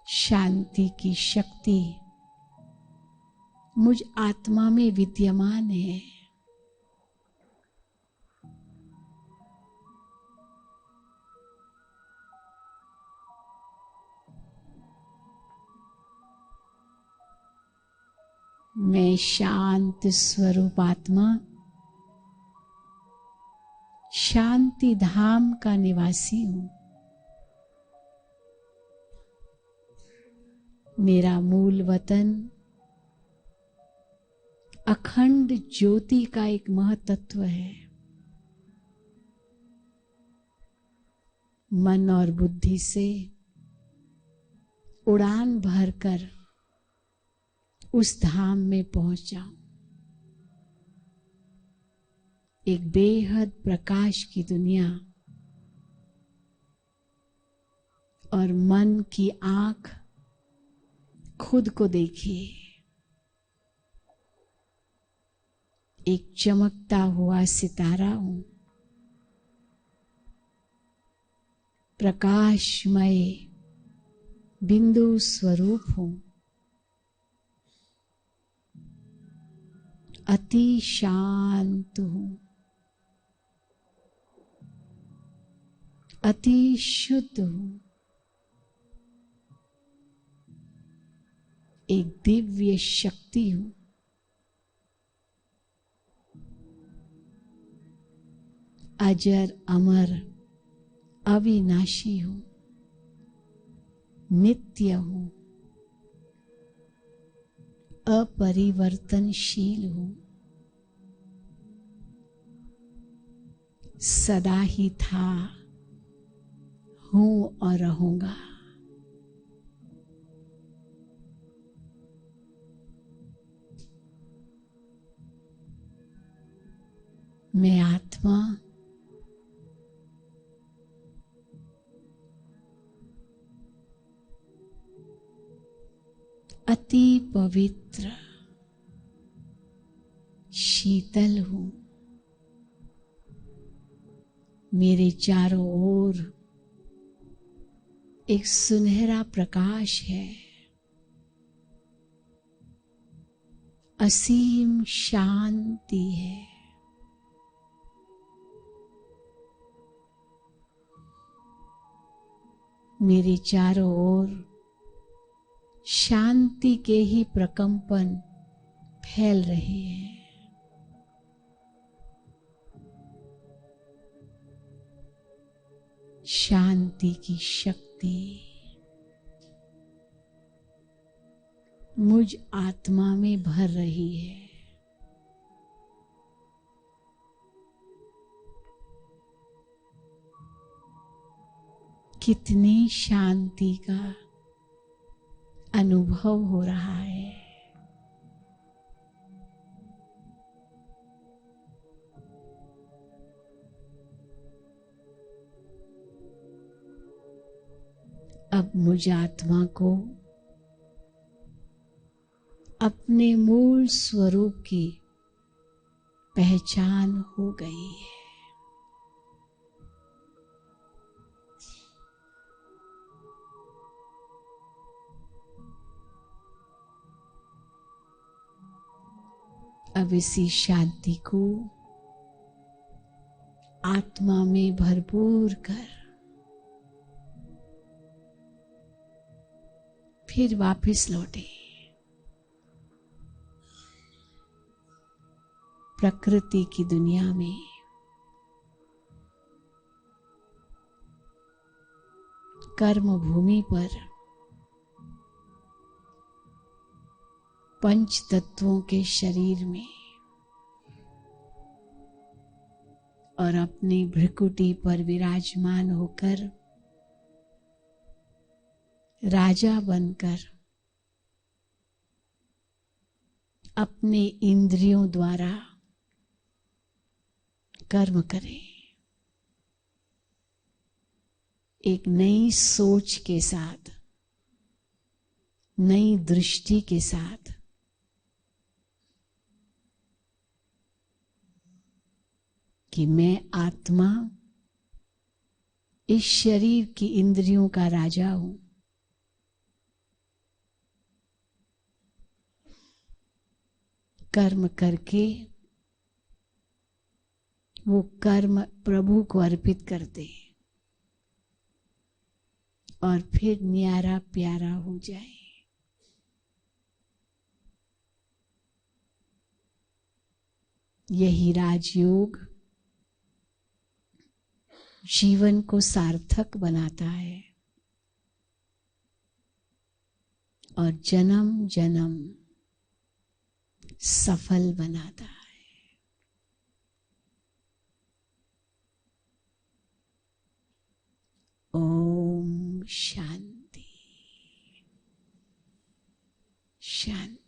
शांति की शक्ति मुझ आत्मा में विद्यमान है। मैं शांत स्वरूप आत्मा शांति धाम का निवासी हूं। मेरा मूल वतन अखंड ज्योति का एक महतत्व है। मन और बुद्धि से उड़ान भरकर उस धाम में पहुंच जाऊं। एक बेहद प्रकाश की दुनिया और मन की आंख खुद को देखिए, एक चमकता हुआ सितारा हूं, प्रकाशमय बिंदु स्वरूप हूं, अति शांत हूं, अति शुद्ध हूं, एक दिव्य शक्ति हूं, अजर अमर अविनाशी हूं, नित्य हूं, अपरिवर्तनशील हूं, सदा ही था, हूं और रहूंगा। मैं आत्मा अति पवित्र शीतल हूं, मेरे चारों ओर एक सुनहरा प्रकाश है, असीम शांति है, मेरे चारों ओर शांति के ही प्रकंपन फैल रहे हैं। शांति की शक्ति मुझ आत्मा में भर रही है। कितनी शांति का अनुभव हो रहा है। अब मुझ आत्मा को अपने मूल स्वरूप की पहचान हो गई है। अब इसी शांति को आत्मा में भरपूर कर फिर वापस लौटे। प्रकृति की दुनिया में कर्म भूमि पर पंच तत्वों के शरीर में और अपनी भ्रिकुटी पर विराजमान होकर राजा बनकर अपने इंद्रियों द्वारा कर्म करें। एक नई सोच के साथ, नई दृष्टि के साथ कि मैं आत्मा इस शरीर की इंद्रियों का राजा हूं। कर्म करके वो कर्म प्रभु को अर्पित कर दे और फिर न्यारा प्यारा हो जाए। यही राजयोग जीवन को सार्थक बनाता है और जन्म जन्म सफल बनाता है। ओम शांति शांति।